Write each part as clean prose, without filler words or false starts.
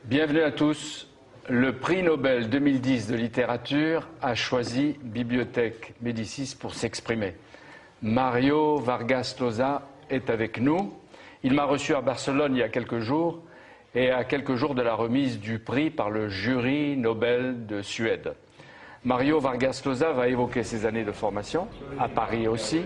Bienvenue à tous. Le prix Nobel 2010 de littérature a choisi Bibliothèque Médicis pour s'exprimer. Mario Vargas Llosa est avec nous. Il m'a reçu à Barcelone il y a quelques jours et à quelques jours de la remise du prix par le jury Nobel de Suède. Mario Vargas Llosa va évoquer ses années de formation, à Paris aussi,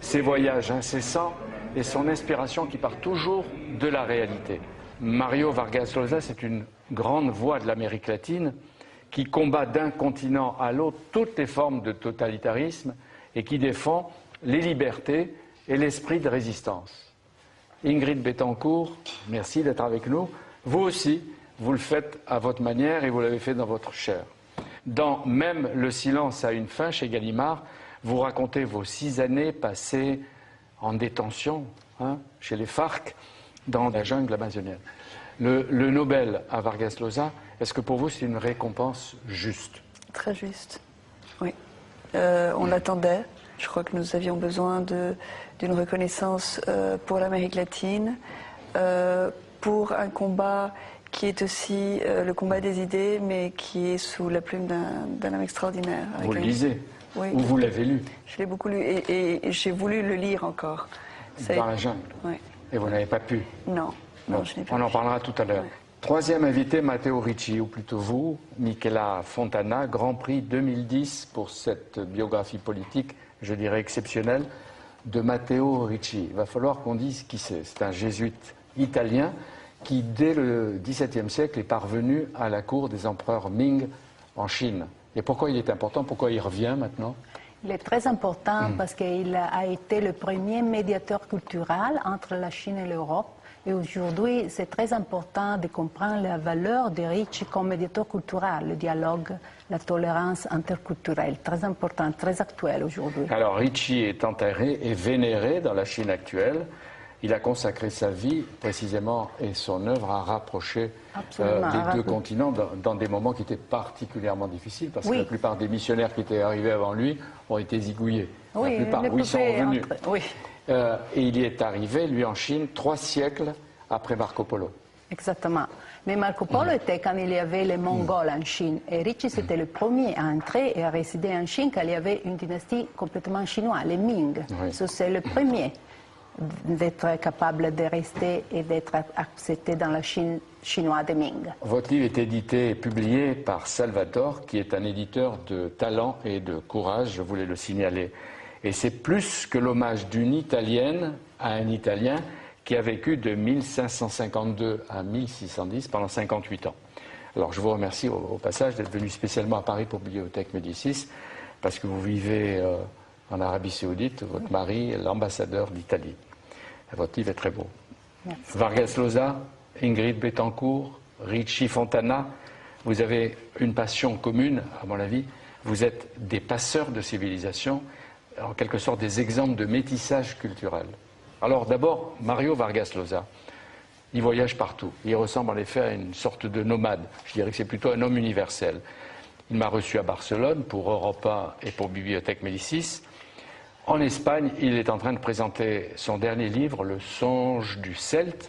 ses voyages incessants et son inspiration qui part toujours de la réalité. Mario Vargas Llosa, c'est une grande voix de l'Amérique latine qui combat d'un continent à l'autre toutes les formes de totalitarisme et qui défend les libertés et l'esprit de résistance. Ingrid Betancourt, merci d'être avec nous. Vous aussi, vous le faites à votre manière et vous l'avez fait dans votre chair. Dans Même le silence a une fin, chez Gallimard, vous racontez vos 6 années passées en détention chez les FARC dans la jungle amazonienne. Le Nobel à Vargas Llosa, est-ce que pour vous c'est une récompense juste? Très juste, oui. On l'attendait. Je crois que nous avions besoin d'une reconnaissance pour l'Amérique latine, pour un combat qui est aussi le combat des idées, mais qui est sous la plume d'un homme extraordinaire. Vous le lisez? Oui. Ou vous l'avez lu? Je l'ai beaucoup lu et j'ai voulu le lire encore. Dans la jungle? Oui. Et vous n'avez pas pu? Non, non, je n'ai pas pu. On en parlera tout à l'heure. Ouais. Troisième invité, Matteo Ricci, ou plutôt vous, Michela Fontana, Grand Prix 2010 pour cette biographie politique, je dirais exceptionnelle, de Matteo Ricci. Il va falloir qu'on dise qui c'est. C'est un jésuite italien qui, dès le XVIIe siècle, est parvenu à la cour des empereurs Ming en Chine. Et pourquoi il est important? Pourquoi il revient maintenant? Il est très important parce qu'il a été le premier médiateur culturel entre la Chine et l'Europe. Et aujourd'hui, c'est très important de comprendre la valeur de Ricci comme médiateur culturel, le dialogue, la tolérance interculturelle. Très important, très actuel aujourd'hui. Alors, Ricci est enterré et vénéré dans la Chine actuelle. Il a consacré sa vie, précisément, et son œuvre à rapprocher des deux continents dans des moments qui étaient particulièrement difficiles, parce que la plupart des missionnaires qui étaient arrivés avant lui ont été zigouillés. Oui, la plupart, ils sont revenus. Oui. Et il y est arrivé, lui, en Chine, 3 siècles après Marco Polo. Exactement. Mais Marco Polo était quand il y avait les Mongols en Chine. Et Ricci, c'était le premier à entrer et à résider en Chine quand il y avait une dynastie complètement chinoise, les Ming. Oui. C'est le premier d'être capable de rester et d'être accepté dans la Chine chinoise de Ming. Votre livre est édité et publié par Salvatore, qui est un éditeur de talent et de courage, je voulais le signaler. Et c'est plus que l'hommage d'une Italienne à un Italien qui a vécu de 1552 à 1610 pendant 58 ans. Alors je vous remercie au passage d'être venu spécialement à Paris pour Bibliothèque Médicis, parce que vous vivez en Arabie Saoudite, votre mari est l'ambassadeur d'Italie. Votre livre est très beau. Merci. Vargas Llosa, Ingrid Betancourt, Ricci Fontana, vous avez une passion commune, à mon avis. Vous êtes des passeurs de civilisation, en quelque sorte des exemples de métissage culturel. Alors d'abord, Mario Vargas Llosa, il voyage partout. Il ressemble en effet à une sorte de nomade. Je dirais que c'est plutôt un homme universel. Il m'a reçu à Barcelone pour Europe 1 et pour Bibliothèque Médicis. En Espagne, il est en train de présenter son dernier livre, Le songe du Celte,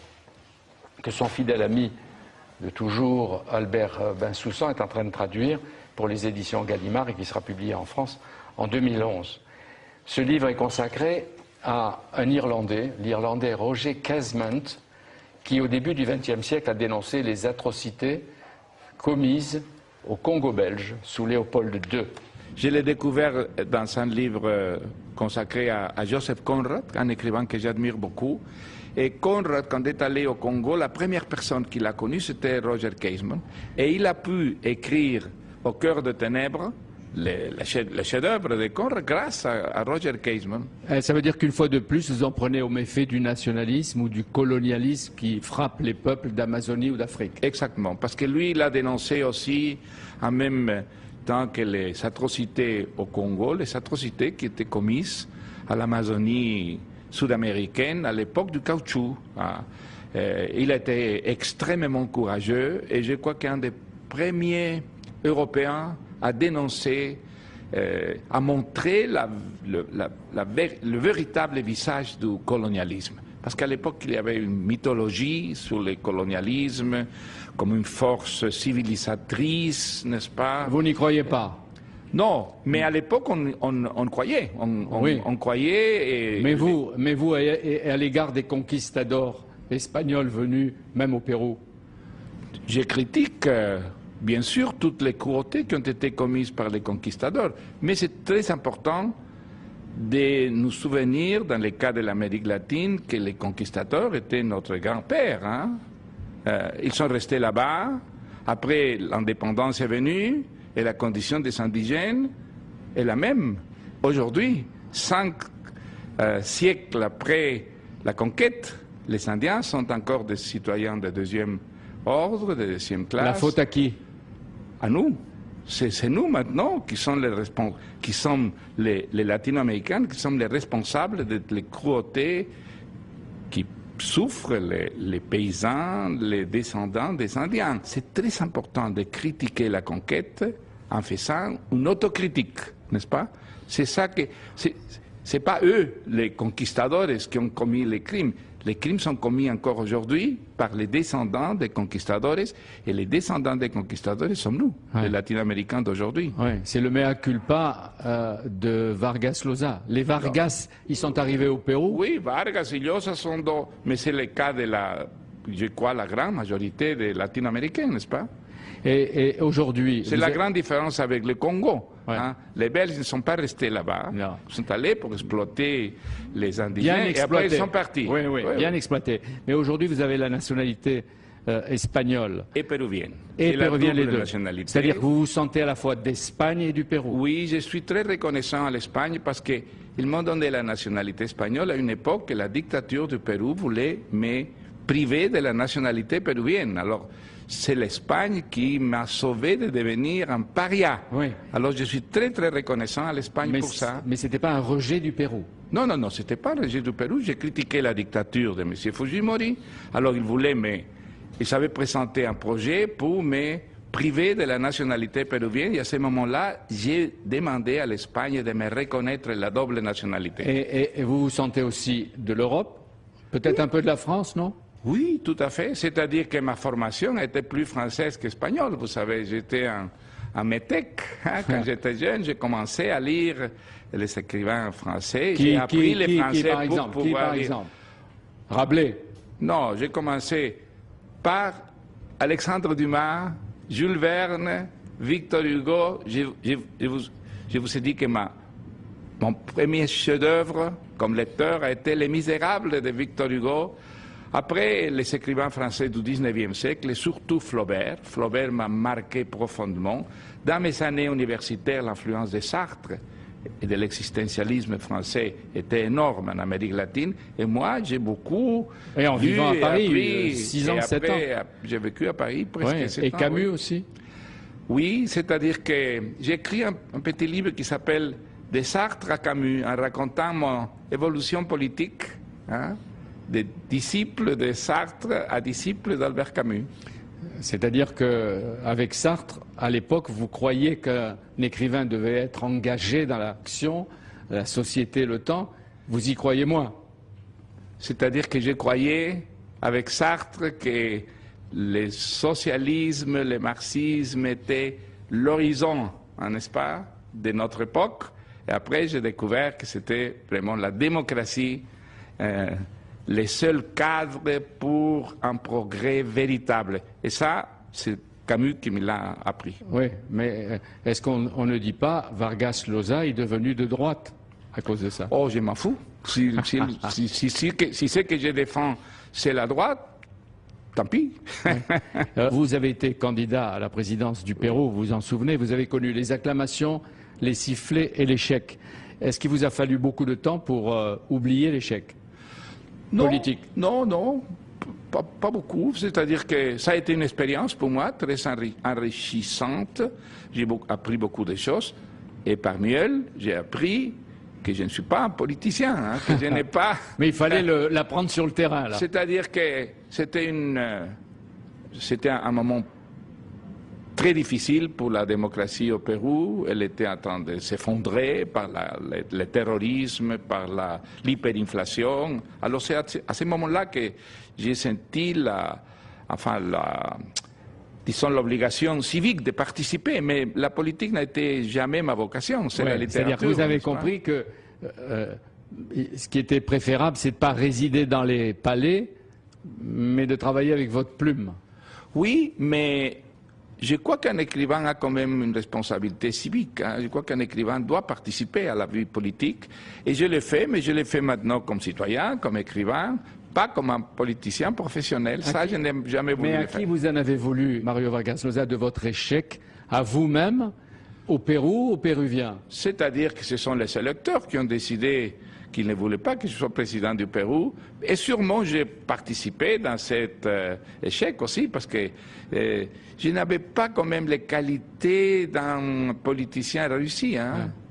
que son fidèle ami de toujours, Albert Bensoussan, est en train de traduire pour les éditions Gallimard et qui sera publié en France en 2011. Ce livre est consacré à un Irlandais, l'Irlandais Roger Casement, qui au début du XXe siècle a dénoncé les atrocités commises au Congo belge sous Léopold II. Je l'ai découvert dans un livre consacré à Joseph Conrad, un écrivain que j'admire beaucoup. Et Conrad, quand il est allé au Congo, la première personne qu'il a connue, c'était Roger Casement. Et il a pu écrire Au cœur de ténèbres, le chef-d'œuvre de Conrad, grâce à Roger Casement. Ça veut dire qu'une fois de plus, vous en prenez au méfait du nationalisme ou du colonialisme qui frappe les peuples d'Amazonie ou d'Afrique. Exactement, parce que lui, il a dénoncé aussi, en même temps que les atrocités au Congo, les atrocités qui étaient commises à l'Amazonie sud-américaine à l'époque du caoutchouc. Il était extrêmement courageux et je crois qu'un des premiers Européens à dénoncer, à montrer le véritable visage du colonialisme. Parce qu'à l'époque, il y avait une mythologie sur le colonialisme, comme une force civilisatrice, n'est-ce pas? Vous n'y croyez pas? Non, mais à l'époque, on croyait. Oui. On croyait. Et Mais vous, à l'égard des conquistadors espagnols venus même au Pérou? je critique, bien sûr, toutes les cruautés qui ont été commises par les conquistadors. Mais c'est très important de nous souvenir, dans le cas de l'Amérique latine, que les conquistadors étaient notre grand-père. Hein? Ils sont restés là-bas. Après, l'indépendance est venue et la condition des indigènes est la même. Aujourd'hui, 5 siècles après la conquête, les Indiens sont encore des citoyens de deuxième ordre, de deuxième classe. La faute à qui? À nous. C'est nous maintenant qui sommes les Latino-Américains, qui sommes les responsables de les cruautés qui souffrent les paysans, les descendants des Indiens. C'est très important de critiquer la conquête en faisant une autocritique, n'est-ce pas? C'est ça que... C'est pas eux, les conquistadores, qui ont commis les crimes. Les crimes sont commis encore aujourd'hui par les descendants des conquistadores, et les descendants des conquistadores sommes nous, Ouais. les Latino-Américains d'aujourd'hui. Oui, c'est le mea culpa de Vargas Llosa. Les Vargas, ils sont arrivés au Pérou. Oui, Vargas et Llosa sont dans... Mais c'est le cas de je crois, la grande majorité des Latino-Américains, n'est-ce pas? Et aujourd'hui... C'est la grande différence avec le Congo. Ouais. Hein. Les Belges ne sont pas restés là-bas. Non. Ils sont allés pour exploiter les Bien indigènes et exploité. après ils sont partis. Oui, oui, Ouais, bien ouais. exploité. Mais aujourd'hui, vous avez la nationalité espagnole Et péruvienne. et C'est la péruvienne, les double deux. nationalité. C'est-à-dire que vous vous sentez à la fois d'Espagne et du Pérou. Oui, je suis très reconnaissant à l'Espagne parce qu'ils m'ont donné la nationalité espagnole à une époque que la dictature du Pérou voulait me priver de la nationalité péruvienne. Alors, c'est l'Espagne qui m'a sauvé de devenir un paria. Oui. Alors, je suis très, très reconnaissant à l'Espagne Mais pour ça. ce n'était pas un rejet du Pérou. Non, non, non, c'était pas le rejet du Pérou. J'ai critiqué la dictature de M. Fujimori. Alors, ils avaient présenté un projet pour me priver de la nationalité péruvienne. Et à ce moment-là, j'ai demandé à l'Espagne de me reconnaître la double nationalité. Et vous vous sentez aussi de l'Europe? Peut-être un peu de la France, non? Oui, tout à fait. C'est-à-dire que ma formation était plus française qu'espagnole. Vous savez, j'étais un métèque. Hein. Quand j'étais jeune, j'ai commencé à lire les écrivains français. J'ai appris les français par exemple, pour qui, pouvoir par lire. exemple? Rabelais. Non, j'ai commencé par Alexandre Dumas, Jules Verne, Victor Hugo. Je vous ai dit que mon premier chef-d'œuvre comme lecteur a été Les Misérables de Victor Hugo. Après, les écrivains français du XIXe siècle, et surtout Flaubert. Flaubert m'a marqué profondément. Dans mes années universitaires, l'influence de Sartre et de l'existentialisme français était énorme en Amérique latine. Et moi, j'ai beaucoup Et en lu vivant à et Paris, appris. 6 ans, Et 7 après, ans. j'ai vécu à Paris presque Ouais. 7 Et ans. Camus oui. aussi? Oui, c'est-à-dire que j'ai écrit un petit livre qui s'appelle « De Sartre à Camus » en racontant mon évolution politique, hein, de disciple de Sartre à disciple d'Albert Camus. C'est-à-dire qu'avec Sartre, à l'époque, vous croyiez qu'un écrivain devait être engagé dans l'action, la société, le temps. Vous y croyez moins? C'est-à-dire que je croyais, avec Sartre, que le socialisme, le marxisme étaient l'horizon, n'est-ce pas, de notre époque. Et après, j'ai découvert que c'était vraiment la démocratie, les seuls cadres pour un progrès véritable. Et ça, c'est Camus qui me l'a appris. Oui, mais est-ce qu'on ne dit pas Vargas Llosa est devenu de droite à cause de ça? Oh, je m'en fous. Si ce que je défends, c'est la droite, tant pis. Vous avez été candidat à la présidence du Pérou, vous vous en souvenez, vous avez connu les acclamations, les sifflets et l'échec. Est-ce qu'il vous a fallu beaucoup de temps pour oublier l'échec politique? Non, non, pas beaucoup. C'est-à-dire que ça a été une expérience pour moi très enrichissante. J'ai appris beaucoup de choses. Et parmi elles, j'ai appris que je ne suis pas un politicien, hein, que je n'ai pas... Mais il fallait l'apprendre sur le terrain, là. C'est-à-dire que c'était un moment très difficile pour la démocratie au Pérou. Elle était en train de s'effondrer par le terrorisme, par l'hyperinflation. Alors c'est à ce moment-là que j'ai senti disons, l'obligation civique de participer, mais la politique n'a été jamais ma vocation, c'est la littérature. C'est-à-dire que vous avez compris que ce qui était préférable, c'est de ne pas résider dans les palais, mais de travailler avec votre plume. Oui, mais je crois qu'un écrivain a quand même une responsabilité civique. Je crois qu'un écrivain doit participer à la vie politique, et je l'ai fait, mais je l'ai fait maintenant comme citoyen, comme écrivain, pas comme un politicien professionnel. Ça, je n'ai jamais voulu le faire. Mais à qui vous en avez voulu, Mario Vargas Llosa, de votre échec? À vous-même, au Pérou, aux Péruviens? C'est-à-dire que ce sont les électeurs qui ont décidé qu'ils ne voulaient pas que je sois président du Pérou. Et sûrement, j'ai participé dans cet échec aussi, parce que je n'avais pas quand même les qualités d'un politicien réussi.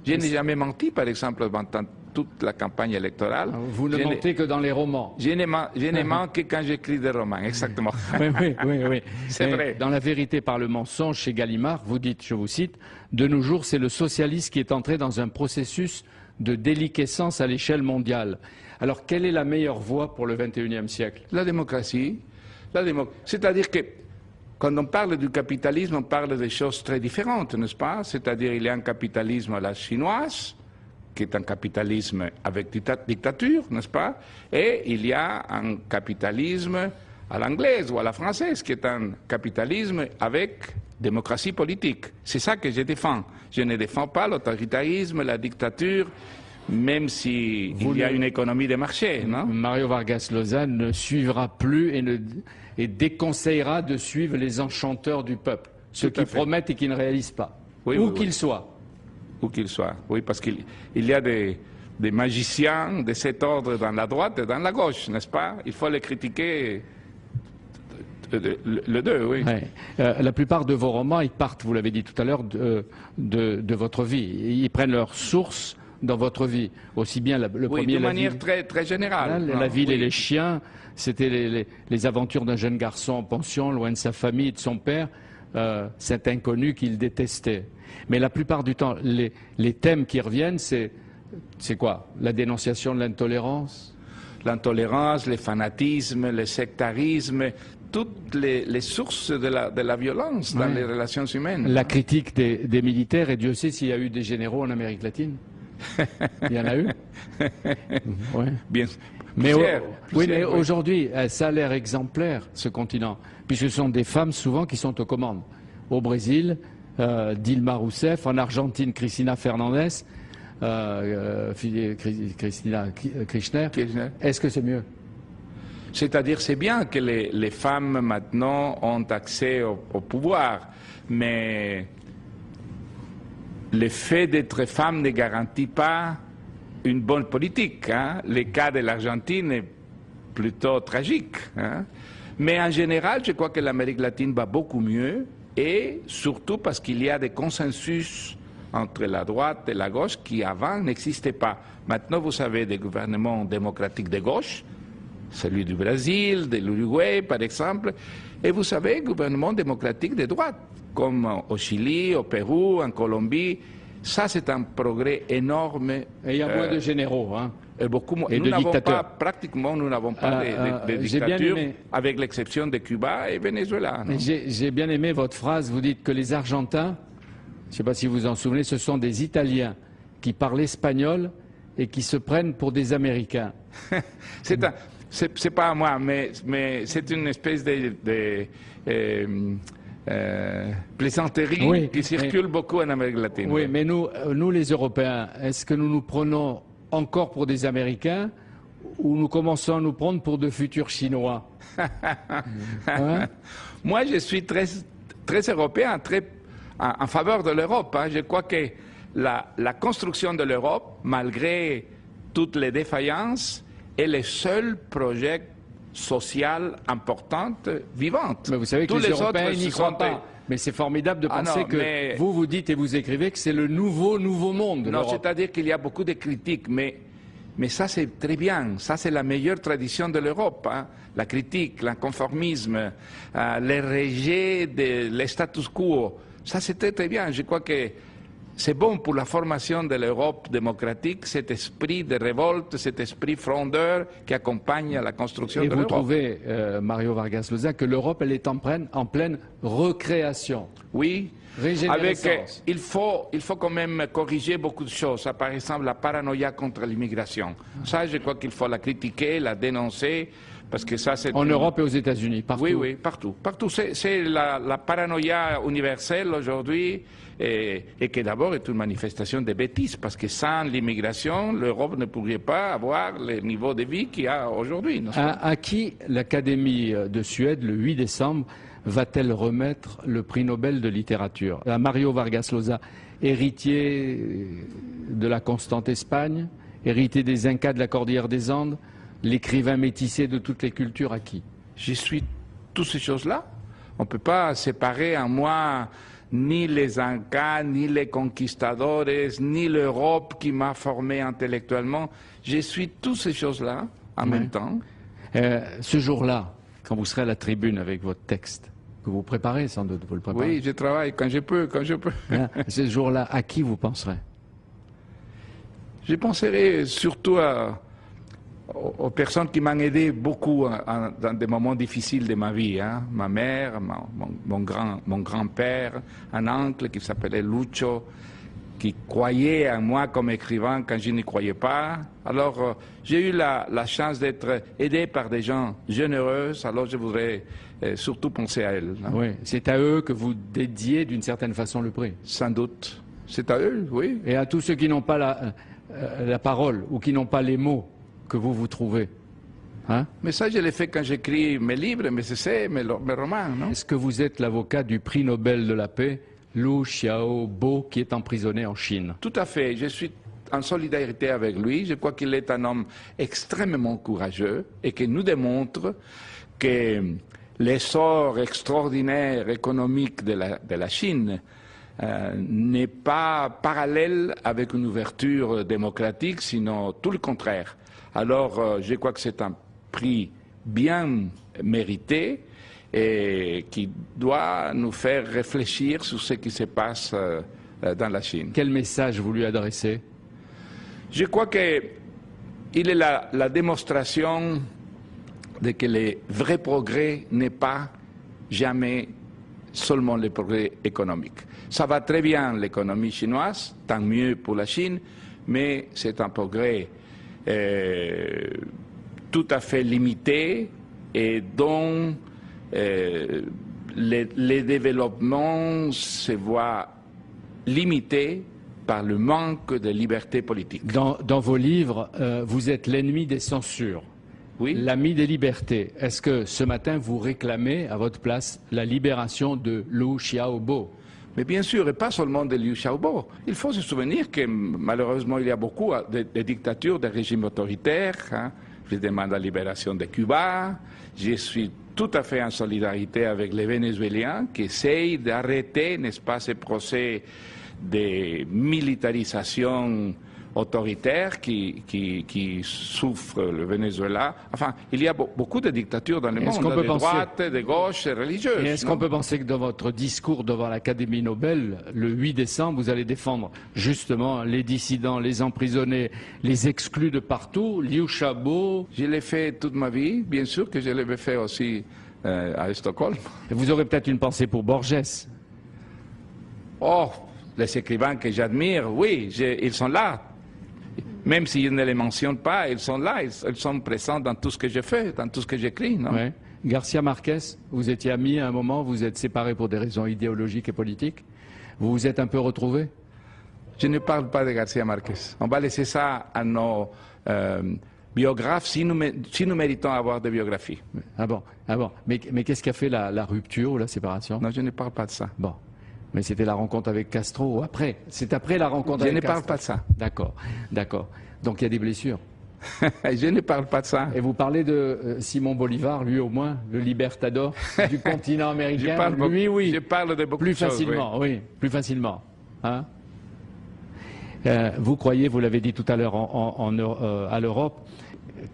Je n'ai jamais menti, par exemple, pendant toute la campagne électorale. Vous ne mentez que dans les romans. Je n'ai manqué quand j'écris des romans, exactement. Oui. C'est vrai. Dans La vérité par le mensonge, chez Gallimard, vous dites, je vous cite, « De nos jours, c'est le socialisme qui est entré dans un processus de déliquescence à l'échelle mondiale. » Alors, quelle est la meilleure voie pour le XXIe siècle? La démocratie. C'est-à-dire que quand on parle du capitalisme, on parle de choses très différentes, n'est-ce pas? C'est-à-dire il y a un capitalisme à la chinoise, qui est un capitalisme avec dictature, n'est-ce pas? Et il y a un capitalisme à l'anglaise ou à la française, qui est un capitalisme avec démocratie politique. C'est ça que je défends. Je ne défends pas l'autoritarisme, la dictature, même s'il y a une économie de marché, non? Mario Vargas Llosa ne suivra plus et déconseillera de suivre les enchanteurs du peuple, ceux qui promettent et qui ne réalisent pas, où qu'ils soient. Où qu'il soit, oui, parce qu'il y a des magiciens de cet ordre dans la droite et dans la gauche, n'est-ce pas? Il faut les critiquer le deux, oui. Ouais. La plupart de vos romans, ils partent, vous l'avez dit tout à l'heure, de votre vie. Ils prennent leur source dans votre vie. Aussi bien le premier... de manière très, très générale. La ville et les chiens, c'était les aventures d'un jeune garçon en pension, loin de sa famille et de son père, cet inconnu qu'il détestait. Mais la plupart du temps, les thèmes qui reviennent, c'est quoi? La dénonciation de l'intolérance? L'intolérance, le fanatisme, le sectarisme, toutes les sources de la violence dans les relations humaines. La critique des militaires, et Dieu sait s'il y a eu des généraux en Amérique latine. Il y en a eu? Ouais. Bien. Mais aujourd'hui, ça a l'air exemplaire, ce continent, puisque ce sont des femmes souvent qui sont aux commandes. Au Brésil, Dilma Rousseff, en Argentine, Cristina Fernandez, Cristina Kirchner. Est-ce que c'est mieux? C'est-à-dire, c'est bien que les femmes maintenant ont accès au pouvoir, mais le fait d'être femme ne garantit pas une bonne politique. Le cas de l'Argentine est plutôt tragique. Mais en général, je crois que l'Amérique latine va beaucoup mieux, et surtout parce qu'il y a des consensus entre la droite et la gauche qui avant n'existaient pas. Maintenant, vous savez, des gouvernements démocratiques de gauche, celui du Brésil, de l'Uruguay par exemple, et vous savez, gouvernements démocratiques de droite, comme au Chili, au Pérou, en Colombie. Ça, c'est un progrès énorme. Et il y a moins de généraux, et beaucoup moins. Et nous n'avons pas, pratiquement, nous n'avons pas de dictature, avec l'exception de Cuba et Venezuela. J'ai bien aimé votre phrase, vous dites que les Argentins, je ne sais pas si vous vous en souvenez, ce sont des Italiens qui parlent espagnol et qui se prennent pour des Américains. C'est pas à moi, mais c'est une espèce de plaisanterie qui circule beaucoup en Amérique latine. Oui, mais nous les Européens, est-ce que nous nous prenons encore pour des Américains ou nous commençons à nous prendre pour de futurs Chinois? Moi, je suis très, très européen, très en faveur de l'Europe. Je crois que la construction de l'Europe, malgré toutes les défaillances, est le seul projet social important vivant. Mais vous savez que les Européens n'y croient pas. Mais c'est formidable de penser que vous dites et vous écrivez que c'est le nouveau monde. Non, c'est-à-dire qu'il y a beaucoup de critiques, mais Mais ça, c'est très bien. Ça, c'est la meilleure tradition de l'Europe. Hein. La critique, l'inconformisme, le rejet le status quo. Ça, c'est très, très bien. Je crois que c'est bon pour la formation de l'Europe démocratique, cet esprit de révolte, cet esprit frondeur qui accompagne la construction de l'Europe. Et vous trouvez, Mario Vargas Llosa, que l'Europe, elle est en pleine recréation? Oui. Il faut quand même corriger beaucoup de choses. Par exemple, la paranoïa contre l'immigration. Ça, je crois qu'il faut la critiquer, la dénoncer. Parce que ça, en Europe et aux États-Unis, partout. Oui, oui, partout. Partout. C'est la paranoïa universelle aujourd'hui et qui d'abord est une manifestation de bêtises. Parce que sans l'immigration, l'Europe ne pourrait pas avoir le niveau de vie qu'il y a aujourd'hui. À qui l'Académie de Suède, le 8 décembre, va-t-elle remettre le prix Nobel de littérature? À Mario Vargas Llosa, héritier de la constante Espagne, héritier des Incas de la Cordillère des Andes, l'écrivain métissé de toutes les cultures, à qui? Je suis toutes ces choses-là. On ne peut pas séparer en moi ni les Incas, ni les conquistadores, ni l'Europe qui m'a formé intellectuellement. Je suis toutes ces choses-là en même temps. Ce jour-là, quand vous serez à la tribune avec votre texte, que vous préparez sans doute, vous le préparez? Oui, je travaille quand je peux. Ce jour-là, à qui vous penserez? Je penserai surtout aux personnes qui m'ont aidé beaucoup dans des moments difficiles de ma vie. Hein. Ma mère, mon grand-père, un oncle qui s'appelait Lucho, qui croyait en moi comme écrivain quand je n'y croyais pas. Alors, j'ai eu la chance d'être aidé par des gens généreux, alors je voudrais surtout penser à elles. Hein. Oui, c'est à eux que vous dédiez d'une certaine façon le prix. Sans doute. C'est à eux, oui. Et à tous ceux qui n'ont pas la parole ou qui n'ont pas les mots que vous trouvez. Hein? Mais ça, je l'ai fait quand j'écris mes livres, mes essais, mes romans, non? Est-ce que vous êtes l'avocat du prix Nobel de la paix, Liu Xiaobo, qui est emprisonné en Chine? Tout à fait. Je suis en solidarité avec lui. Je crois qu'il est un homme extrêmement courageux et qui nous démontre que l'essor extraordinaire économique de la Chine n'est pas parallèle avec une ouverture démocratique, sinon tout le contraire. Alors, je crois que c'est un prix bien mérité et qui doit nous faire réfléchir sur ce qui se passe dans la Chine. Quel message vous lui adressez? Je crois qu'il est la démonstration de que le vrai progrès n'est pas jamais seulement le progrès économique. Ça va très bien l'économie chinoise, tant mieux pour la Chine, mais c'est un progrès tout à fait limité et dont les développements se voient limités par le manque de liberté politique. Dans vos livres, vous êtes l'ennemi des censures, oui. L'ami des libertés. Est-ce que ce matin, vous réclamez à votre place la libération de Liu Xiaobo? Mais bien sûr, et pas seulement de Liu Xiaobo. Il faut se souvenir que malheureusement, il y a beaucoup de dictatures, de régimes autoritaires. Hein. Je demande la libération de Cuba. Je suis tout à fait en solidarité avec les Vénézuéliens qui essayent d'arrêter, n'est-ce pas, ces procès de militarisation autoritaire qui souffre le Venezuela. Enfin, il y a beaucoup de dictatures dans le monde, de droite, de gauche, religieuses. Est-ce qu'on peut penser que dans votre discours devant l'Académie Nobel, le 8 décembre, vous allez défendre justement les dissidents, les emprisonnés, les exclus de partout, Liu Xiaobo? Je l'ai fait toute ma vie, bien sûr que je l'ai fait aussi à Stockholm. Et vous aurez peut-être une pensée pour Borges? Oh, les écrivains que j'admire, oui, ils sont là. Même s'ils ne les mentionnent pas, ils sont là, ils sont présents dans tout ce que je fais, dans tout ce que j'écris. Ouais. Garcia Marquez, vous étiez amis à un moment, vous êtes séparés pour des raisons idéologiques et politiques. Vous vous êtes un peu retrouvés? Je ne parle pas de Garcia Marquez. On va laisser ça à nos biographes si nous méritons avoir des biographies. Ah bon. Mais qu'est-ce qui a fait la rupture ou la séparation? Non, je ne parle pas de ça. Bon. Mais c'était la rencontre avec Castro ou après? C'est après la rencontre avec Castro? Je ne parle pas de ça. D'accord. Donc il y a des blessures? Je ne parle pas de ça. Et vous parlez de Simon Bolivar, lui au moins, le libertador du continent américain? Oui. Je parle de beaucoup de choses. Plus facilement, oui. Plus facilement. Hein? Vous croyez, vous l'avez dit tout à l'heure, à l'Europe.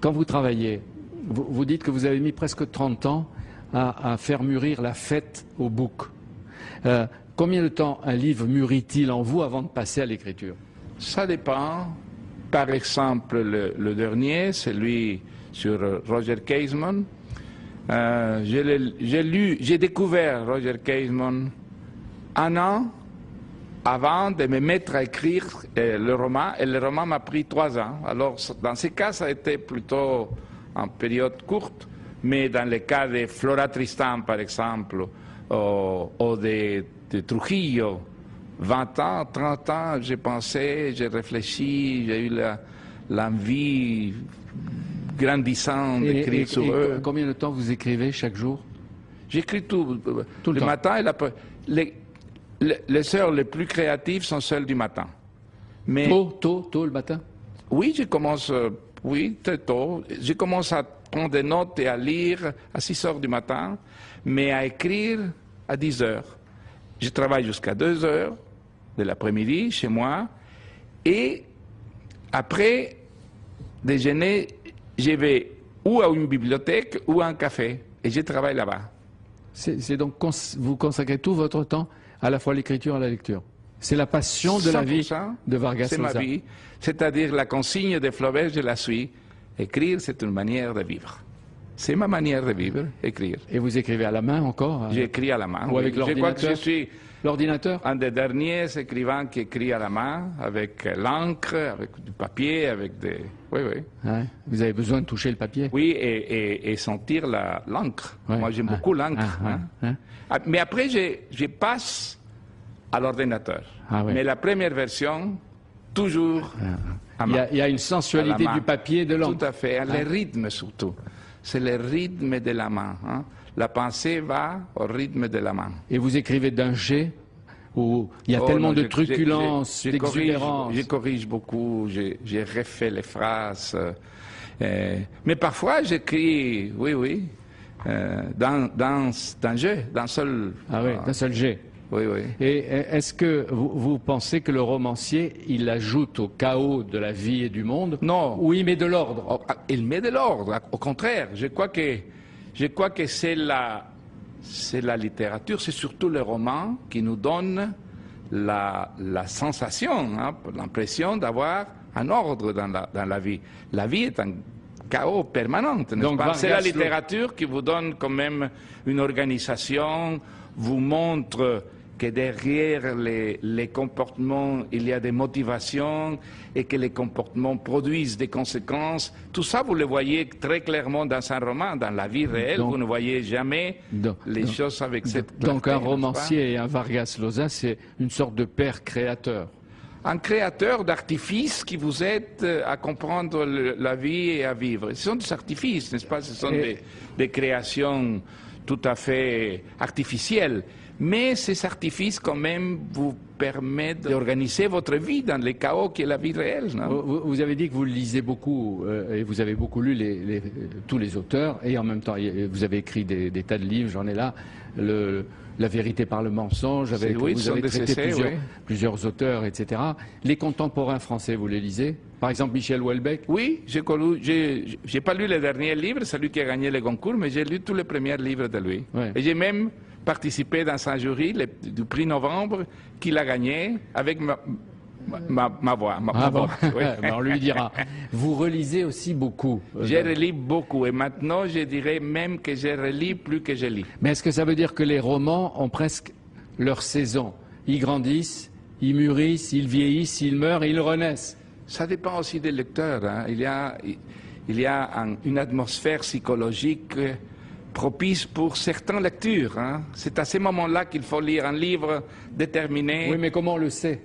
Quand vous travaillez, vous dites que vous avez mis presque 30 ans à faire mûrir la fête au bouc. Combien de temps un livre mûrit-il en vous avant de passer à l'écriture? Ça dépend. Par exemple, le dernier, celui sur Roger Casement. J'ai découvert Roger Casement un an avant de me mettre à écrire le roman, et le roman m'a pris 3 ans. Alors, dans ces cas, ça a été plutôt en période courte, mais dans le cas de Flora Tristan, par exemple, ou de Trujillo, 20 ans, 30 ans, j'ai pensé, j'ai réfléchi, j'ai eu l'envie grandissante d'écrire sur eux. Combien de temps vous écrivez chaque jour? J'écris tout le temps. matin et les heures les plus créatives sont celles du matin. Mais Tôt le matin? oui, je commence, très tôt. Je commence à prendre des notes et à lire à 6 heures du matin, mais à écrire à 10 heures. Je travaille jusqu'à 2 heures de l'après-midi chez moi, et après déjeuner, je vais ou à une bibliothèque ou à un café, et je travaille là-bas. C'est donc, vous consacrez tout votre temps à la fois à l'écriture et à la lecture. C'est la passion de la vie de Vargas Llosa. C'est ma vie, c'est-à-dire la consigne de Flaubert, je la suis. Écrire, c'est une manière de vivre. C'est ma manière de vivre, écrire. Et vous écrivez à la main encore? J'écris à la main. Ou avec l'ordinateur? Je crois que je suis l'ordinateur? un des derniers écrivains qui écrit à la main, avec l'encre, avec du papier, avec des... Oui. Ouais. Vous avez besoin de toucher le papier? Oui, et sentir l'encre. Ouais. Moi, j'aime beaucoup l'encre. Mais après, je passe à l'ordinateur. Mais la première version, toujours à main. Il y a une sensualité du papier et de l'encre. Tout à fait, le rythme surtout. C'est le rythme de la main. La pensée va au rythme de la main. Et vous écrivez d'un jet où il y a tellement de truculence, d'exubérance. Je corrige beaucoup, j'ai refait les phrases. Mais parfois, j'écris, d'un jet, d'un seul... d'un seul jet. Oui. Et est-ce que vous pensez que le romancier, il ajoute au chaos de la vie et du monde? Non. Ou il met de l'ordre? Il met de l'ordre, au contraire. Je crois que c'est la littérature, c'est surtout le roman qui nous donne la sensation, l'impression d'avoir un ordre dans la vie. La vie est un chaos permanent, n'est-ce pas? C'est la littérature qui vous donne quand même une organisation, vous montre que derrière les comportements, il y a des motivations et que les comportements produisent des conséquences. Tout ça, vous le voyez très clairement dans un roman. Dans la vie réelle, vous ne voyez jamais les choses avec cette clarté. Donc un romancier et un Vargas Llosa, c'est une sorte de père créateur. Un créateur d'artifices qui vous aide à comprendre la vie et à vivre. Ce sont des artifices, n'est-ce pas? Ce sont des créations tout à fait artificielles. Mais ces artifices, quand même, vous permettent d'organiser votre vie dans le chaos qui est la vie réelle. Vous avez dit que vous lisez beaucoup, et vous avez beaucoup lu tous les auteurs, et en même temps, vous avez écrit des tas de livres, j'en ai là, La vérité par le mensonge, vous avez traité plusieurs auteurs, etc. Les contemporains français, vous les lisez? Par exemple, Michel Houellebecq? Oui, j'ai pas lu le dernier livre, celui qui a gagné le concours, mais j'ai lu tous les premiers livres de lui. Ouais. Et j'ai même participé dans un jury du prix Novembre qu'il a gagné avec ma voix. On lui dira. Vous relisez aussi beaucoup? Je relis beaucoup et maintenant je dirais même que je relis plus que je lis. Mais est-ce que ça veut dire que les romans ont presque leur saison? Ils grandissent, ils mûrissent, ils vieillissent, ils meurent et ils renaissent? Ça dépend aussi des lecteurs. Il y a une atmosphère psychologique propice pour certaines lectures. C'est à ce moment-là qu'il faut lire un livre déterminé. Oui, mais comment on le sait?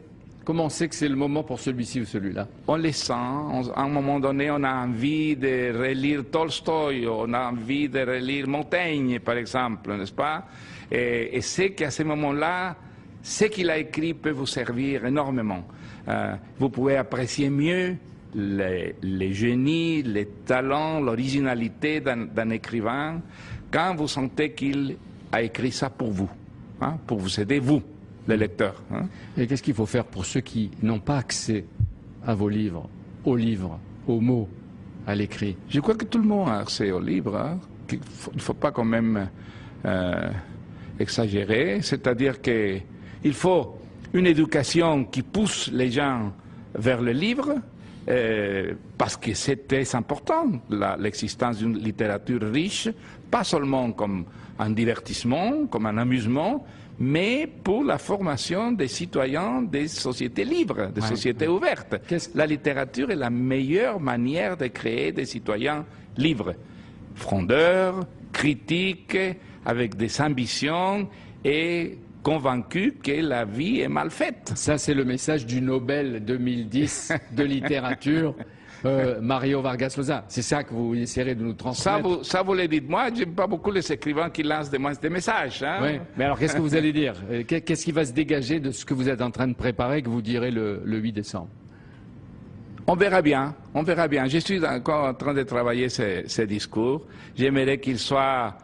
Comment on sait que c'est le moment pour celui-ci ou celui-là? On les sent. À un moment donné, on a envie de relire Tolstoï, on a envie de relire Montaigne, par exemple, n'est-ce pas? Et c'est qu'à ce moment-là, ce qu'il a écrit peut vous servir énormément. Vous pouvez apprécier mieux les génies, les talents, l'originalité d'un écrivain quand vous sentez qu'il a écrit ça pour vous, pour vous aider, vous. le lecteur. Hein. Et qu'est-ce qu'il faut faire pour ceux qui n'ont pas accès à vos livres, aux mots, à l'écrit? Je crois que tout le monde a accès aux livres. Hein. Il ne faut pas quand même exagérer. C'est-à-dire qu'il faut une éducation qui pousse les gens vers le livre, parce que c'est très important, l'existence d'une littérature riche, pas seulement comme un divertissement, comme un amusement, mais pour la formation des citoyens des sociétés libres, des sociétés ouvertes. La littérature est la meilleure manière de créer des citoyens libres, frondeurs, critiques, avec des ambitions et convaincus que la vie est mal faite. Ça, c'est le message du Nobel 2010 de littérature, Mario Vargas Llosa. C'est ça que vous essaierez de nous transmettre. Ça vous le dites moi, j'aime pas beaucoup les écrivains qui lancent des messages. Hein. Oui, mais alors qu'est-ce que vous allez dire? Qu'est-ce qui va se dégager de ce que vous êtes en train de préparer, que vous direz le 8 décembre? On verra bien, on verra bien. Je suis encore en train de travailler ces discours. J'aimerais qu'ils soient...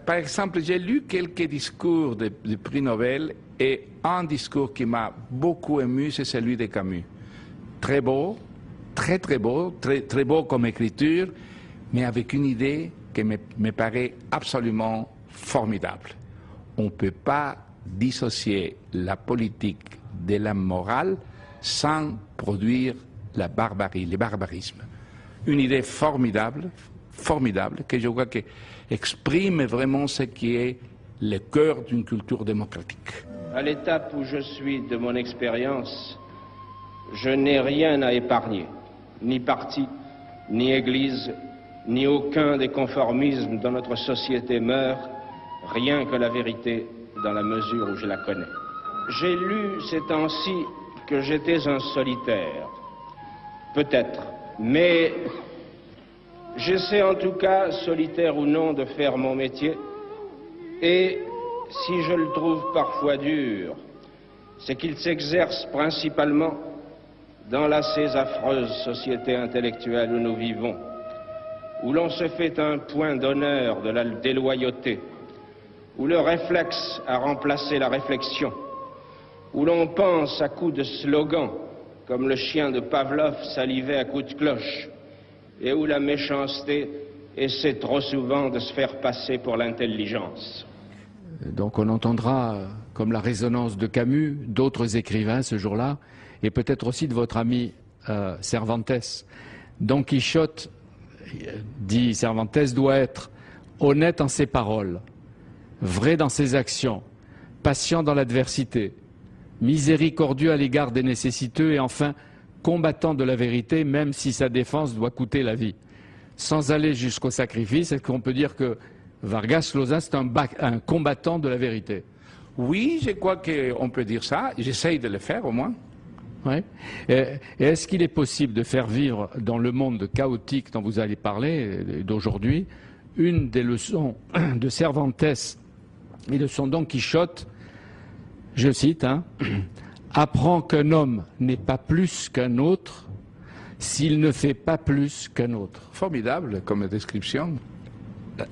Par exemple, j'ai lu quelques discours du prix Nobel et un discours qui m'a beaucoup ému, c'est celui de Camus. Très beau, très beau, très beau comme écriture, mais avec une idée qui me paraît absolument formidable. On ne peut pas dissocier la politique de la morale sans produire la barbarie, le barbarisme. Une idée formidable, que je crois que exprime vraiment ce qui est le cœur d'une culture démocratique. À l'étape où je suis de mon expérience, je n'ai rien à épargner, ni parti, ni église, ni aucun des conformismes dont notre société meurt, rien que la vérité dans la mesure où je la connais. J'ai lu ces temps-ci que j'étais un solitaire, peut-être, mais j'essaie en tout cas, solitaire ou non, de faire mon métier, et si je le trouve parfois dur, c'est qu'il s'exerce principalement dans la ces affreuse société intellectuelle où nous vivons, où l'on se fait un point d'honneur de la déloyauté, où le réflexe a remplacé la réflexion, où l'on pense à coups de slogan, comme le chien de Pavlov salivait à coups de cloche, et où la méchanceté essaie trop souvent de se faire passer pour l'intelligence. Donc on entendra, comme la résonance de Camus, d'autres écrivains ce jour-là, et peut-être aussi de votre ami Cervantes. Don Quichotte, dit Cervantes, doit être honnête en ses paroles, vrai dans ses actions, patient dans l'adversité, miséricordieux à l'égard des nécessiteux et enfin combattant de la vérité, même si sa défense doit coûter la vie. Sans aller jusqu'au sacrifice, est-ce qu'on peut dire que Vargas Llosa, c'est un combattant de la vérité? Oui, je crois qu'on peut dire ça. J'essaye de le faire au moins. Oui. Et est-ce qu'il est possible de faire vivre dans le monde chaotique dont vous allez parler, d'aujourd'hui, une des leçons de Cervantes et de son Don Quichotte, je cite, apprend qu'un homme n'est pas plus qu'un autre s'il ne fait pas plus qu'un autre. Formidable comme description.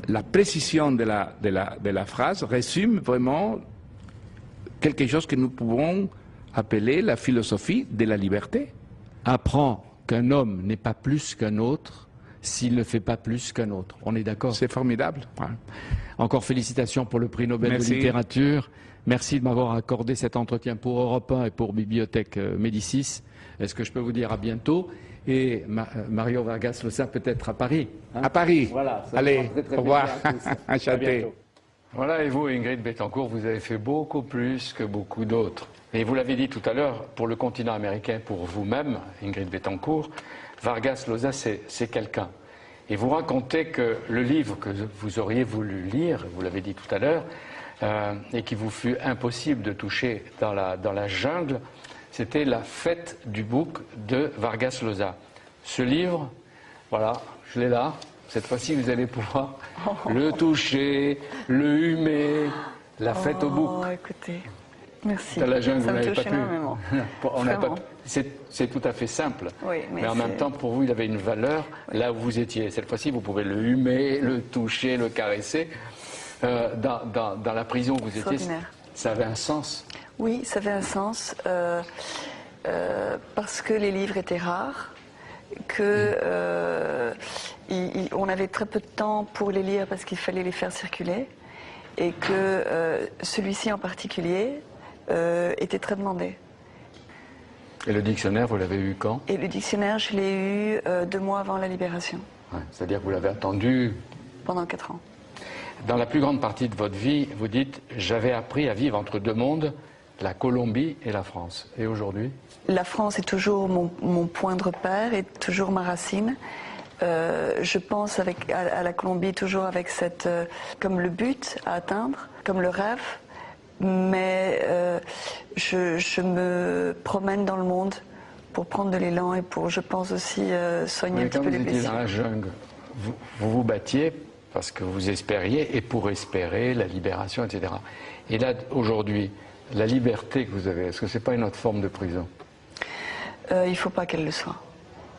La précision de la phrase résume vraiment quelque chose que nous pouvons appeler la philosophie de la liberté. Apprend qu'un homme n'est pas plus qu'un autre s'il ne fait pas plus qu'un autre. On est d'accord? C'est formidable. Ouais. Encore félicitations pour le prix Nobel de littérature. Merci de m'avoir accordé cet entretien pour Europe 1 et pour Bibliothèque Médicis. Est-ce que je peux vous dire à bientôt? Et Mario Vargas Llosa peut-être à Paris. À Paris. Voilà. Allez, au revoir. Enchanté. Voilà, et vous, Ingrid Betancourt, vous avez fait beaucoup plus que beaucoup d'autres. Et vous l'avez dit tout à l'heure, pour le continent américain, pour vous-même, Ingrid Betancourt, Vargas Llosa, c'est quelqu'un. Et vous racontez que le livre que vous auriez voulu lire, vous l'avez dit tout à l'heure, et qui vous fut impossible de toucher dans la jungle, c'était La Fête du bouc de Vargas Llosa. Ce livre, voilà, je l'ai là. Cette fois-ci, vous allez pouvoir le toucher, le humer, La Fête au bouc. Écoutez, merci. Dans la jungle, ça vous n'avez me pas touche pu. énormément. C'est tout à fait simple. Oui, mais en même temps, pour vous, il avait une valeur là où vous étiez. Cette fois-ci, vous pouvez le humer, le toucher, le caresser. Dans la prison où vous étiez, Ça avait un sens? Oui, ça avait un sens parce que les livres étaient rares, on avait très peu de temps pour les lire parce qu'il fallait les faire circuler et que celui-ci en particulier était très demandé. Et le dictionnaire, vous l'avez eu quand? Et le dictionnaire, je l'ai eu 2 mois avant la Libération. Ouais, c'est-à-dire que vous l'avez attendu? Pendant 4 ans. Dans la plus grande partie de votre vie, vous dites « J'avais appris à vivre entre 2 mondes, la Colombie et la France ». Et aujourd'hui? La France est toujours mon point de repère et toujours ma racine. Je pense à la Colombie toujours avec comme le but à atteindre, comme le rêve. Mais je me promène dans le monde pour prendre de l'élan et pour, je pense aussi, soigner un petit peu les blessures. Quand vous étiez dans la jungle, vous vous battiez parce que vous espériez et pour espérer la libération, etc. Et là, aujourd'hui, la liberté que vous avez, est-ce que ce n'est pas une autre forme de prison? Il ne faut pas qu'elle le soit.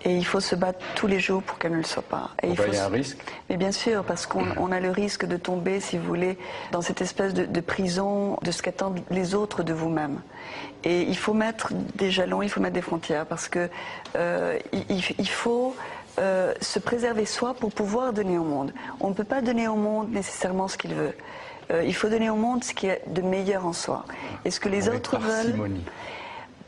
Et il faut se battre tous les jours pour qu'elle ne le soit pas. Et il y a un risque? Mais bien sûr, parce qu'on a le risque de tomber, si vous voulez, dans cette espèce de prison de ce qu'attendent les autres de vous-même. Et il faut mettre des jalons, il faut mettre des frontières, parce que il faut se préserver soi pour pouvoir donner au monde. On ne peut pas donner au monde nécessairement ce qu'il veut. Il faut donner au monde ce qui est de meilleur en soi. Et ce que les autres veulent...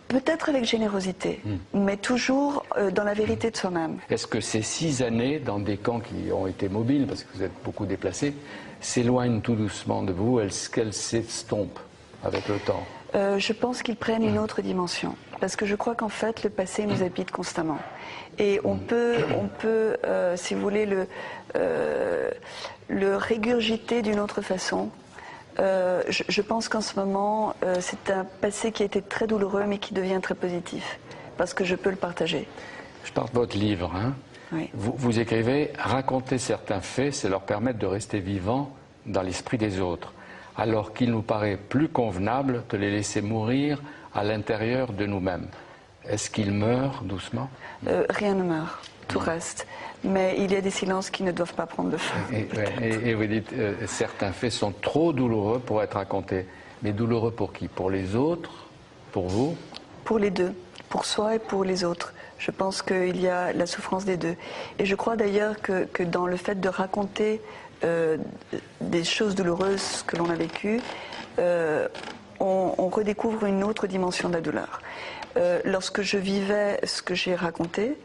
Peut-être avec générosité, mais toujours dans la vérité de soi-même. Est-ce que ces 6 années dans des camps qui ont été mobiles, parce que vous êtes beaucoup déplacés, s'éloignent tout doucement de vous? Est-ce qu'elles s'estompent avec le temps? Je pense qu'ils prennent une autre dimension. Parce que je crois qu'en fait, le passé nous habite constamment. Et on peut si vous voulez, le régurgiter d'une autre façon. Je pense qu'en ce moment, c'est un passé qui a été très douloureux, mais qui devient très positif, parce que je peux le partager. Je parle de votre livre. Hein. Oui. Vous écrivez « Raconter certains faits, c'est leur permettre de rester vivants dans l'esprit des autres, alors qu'il nous paraît plus convenable de les laisser mourir à l'intérieur de nous-mêmes. » Est-ce qu'ils meurent doucement? Rien ne meurt, tout reste. Mais il y a des silences qui ne doivent pas prendre de feu. Et vous dites, certains faits sont trop douloureux pour être racontés. Mais douloureux pour qui? Pour les autres? Pour vous? Pour les deux. Pour soi et pour les autres. Je pense qu'il y a la souffrance des deux. Et je crois d'ailleurs que dans le fait de raconter des choses douloureuses que l'on a vécues, on redécouvre une autre dimension de la douleur. Lorsque je vivais ce que j'ai raconté,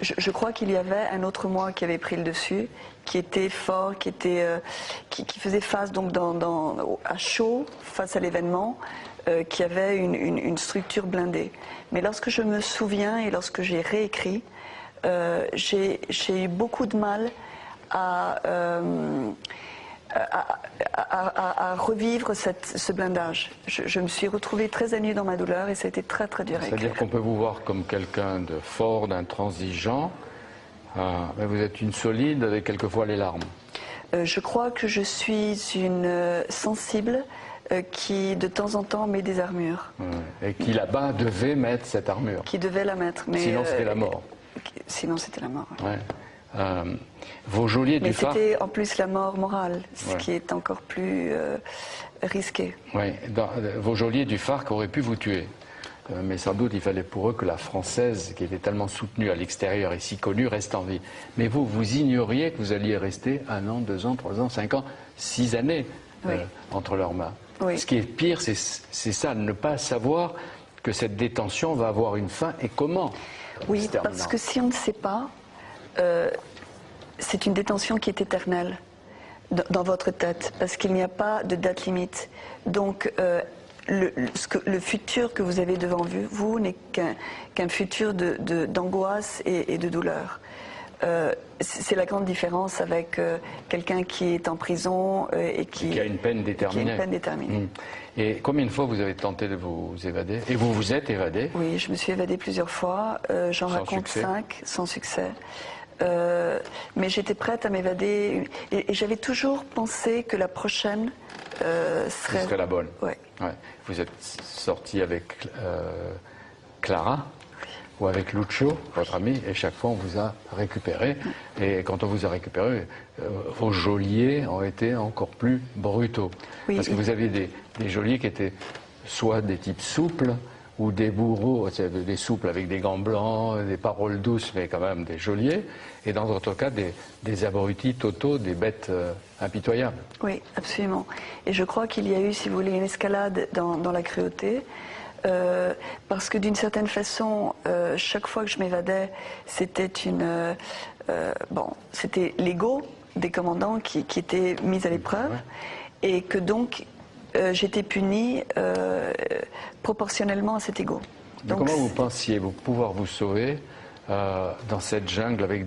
je crois qu'il y avait un autre moi qui avait pris le dessus, qui était fort, qui faisait face donc à chaud face à l'événement, qui avait une structure blindée. Mais lorsque je me souviens et lorsque j'ai réécrit, j'ai eu beaucoup de mal à revivre ce blindage. Je me suis retrouvée très à nu dans ma douleur et ça a été très très dur à écrire. C'est-à-dire qu'on peut vous voir comme quelqu'un de fort, d'intransigeant, mais vous êtes une solide avec quelquefois les larmes. Je crois que je suis une sensible qui de temps en temps met des armures. Et qui là-bas devait mettre cette armure. Qui devait la mettre. Mais sinon c'était la mort. Sinon c'était la mort. Ouais. Vos geôliers du phare... Mais c'était en plus la mort morale, ce qui est encore plus risqué. Oui, vos geôliers du phare auraient pu vous tuer. Mais sans doute il fallait pour eux que la Française, qui était tellement soutenue à l'extérieur et si connue, reste en vie. Mais vous ignoriez que vous alliez rester 1 an, 2 ans, 3 ans, 5 ans, 6 années entre leurs mains. Oui. Ce qui est pire, c'est ça, ne pas savoir que cette détention va avoir une fin et comment. Oui, parce que si on ne sait pas... c'est une détention qui est éternelle dans votre tête, parce qu'il n'y a pas de date limite. Donc, le futur que vous avez devant vous n'est qu'un futur d'angoisse et de douleur. C'est la grande différence avec quelqu'un qui est en prison et qui a une peine déterminée. Et combien de fois vous avez tenté de vous évader? Et vous vous êtes évadé? Oui, je me suis évadée plusieurs fois. J'en raconte 5, sans succès. Mais j'étais prête à m'évader et j'avais toujours pensé que la prochaine serait la bonne. Ouais. Vous êtes sortie avec Clara. ou avec Lucho, votre ami, et chaque fois on vous a récupéré. Et quand on vous a récupéré, vos geôliers ont été encore plus brutaux. Oui, parce que vous aviez des geôliers qui étaient soit des types souples, ou des bourreaux, des souples avec des gants blancs, des paroles douces, mais quand même des geôliers, et dans d'autres cas, des abrutis totaux, des bêtes impitoyables. Oui, absolument. Et je crois qu'il y a eu, si vous voulez, une escalade dans la cruauté, parce que d'une certaine façon, chaque fois que je m'évadais, c'était c'était l'ego des commandants qui était mis à l'épreuve, et que donc j'étais punie proportionnellement à cet ego. Donc, comment vous pensiez pouvoir vous sauver dans cette jungle avec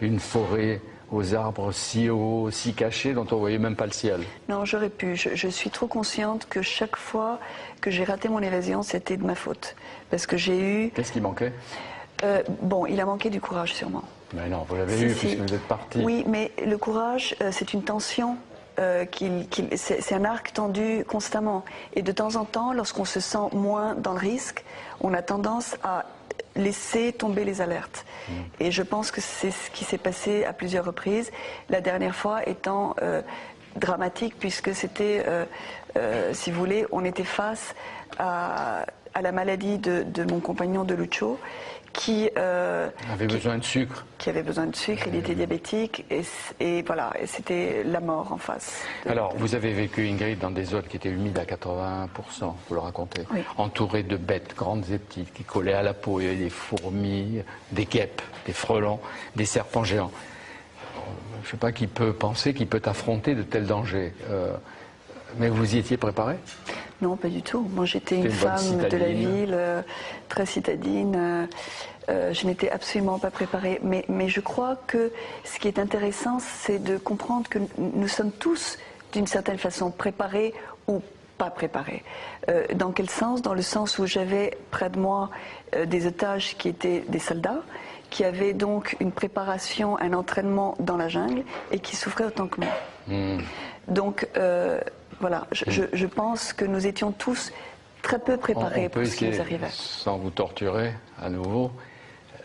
une forêt aux arbres si hauts, si cachés, dont on ne voyait même pas le ciel? Non, j'aurais pu. Je suis trop consciente que chaque fois que j'ai raté mon évasion, c'était de ma faute. Parce que j'ai eu... Qu'est-ce qui manquait? Il a manqué du courage, sûrement. Mais non, vous l'avez eu puisque vous êtes parti. Oui, mais le courage, c'est une tension. C'est un arc tendu constamment. Et de temps en temps, lorsqu'on se sent moins dans le risque, on a tendance à laisser tomber les alertes. Et je pense que c'est ce qui s'est passé à plusieurs reprises. La dernière fois étant dramatique, puisque c'était, si vous voulez, on était face à la maladie de mon compagnon de Lucho, qui avait besoin de sucre. Qui avait besoin de sucre, il était diabétique, et voilà, et c'était la mort en face. Alors, vous avez vécu, Ingrid, dans des zones qui étaient humides à 80%, vous le racontez, oui. Entourées de bêtes grandes et petites qui collaient à la peau. Il y avait des fourmis, des guêpes, des frelons, des serpents géants. Je ne sais pas qui peut penser, qui peut affronter de tels dangers. Mais vous y étiez préparé? Non, pas du tout. Moi, j'étais une femme de la ville, très citadine. Je n'étais absolument pas préparée. Mais je crois que ce qui est intéressant, c'est de comprendre que nous sommes tous, d'une certaine façon, préparés ou pas préparés. Dans quel sens? Dans le sens où j'avais près de moi des otages qui étaient des soldats, qui avaient donc une préparation, un entraînement dans la jungle et qui souffraient autant que moi. Donc, voilà, je pense que nous étions tous très peu préparés pour ce qui nous arrivait. Sans vous torturer à nouveau,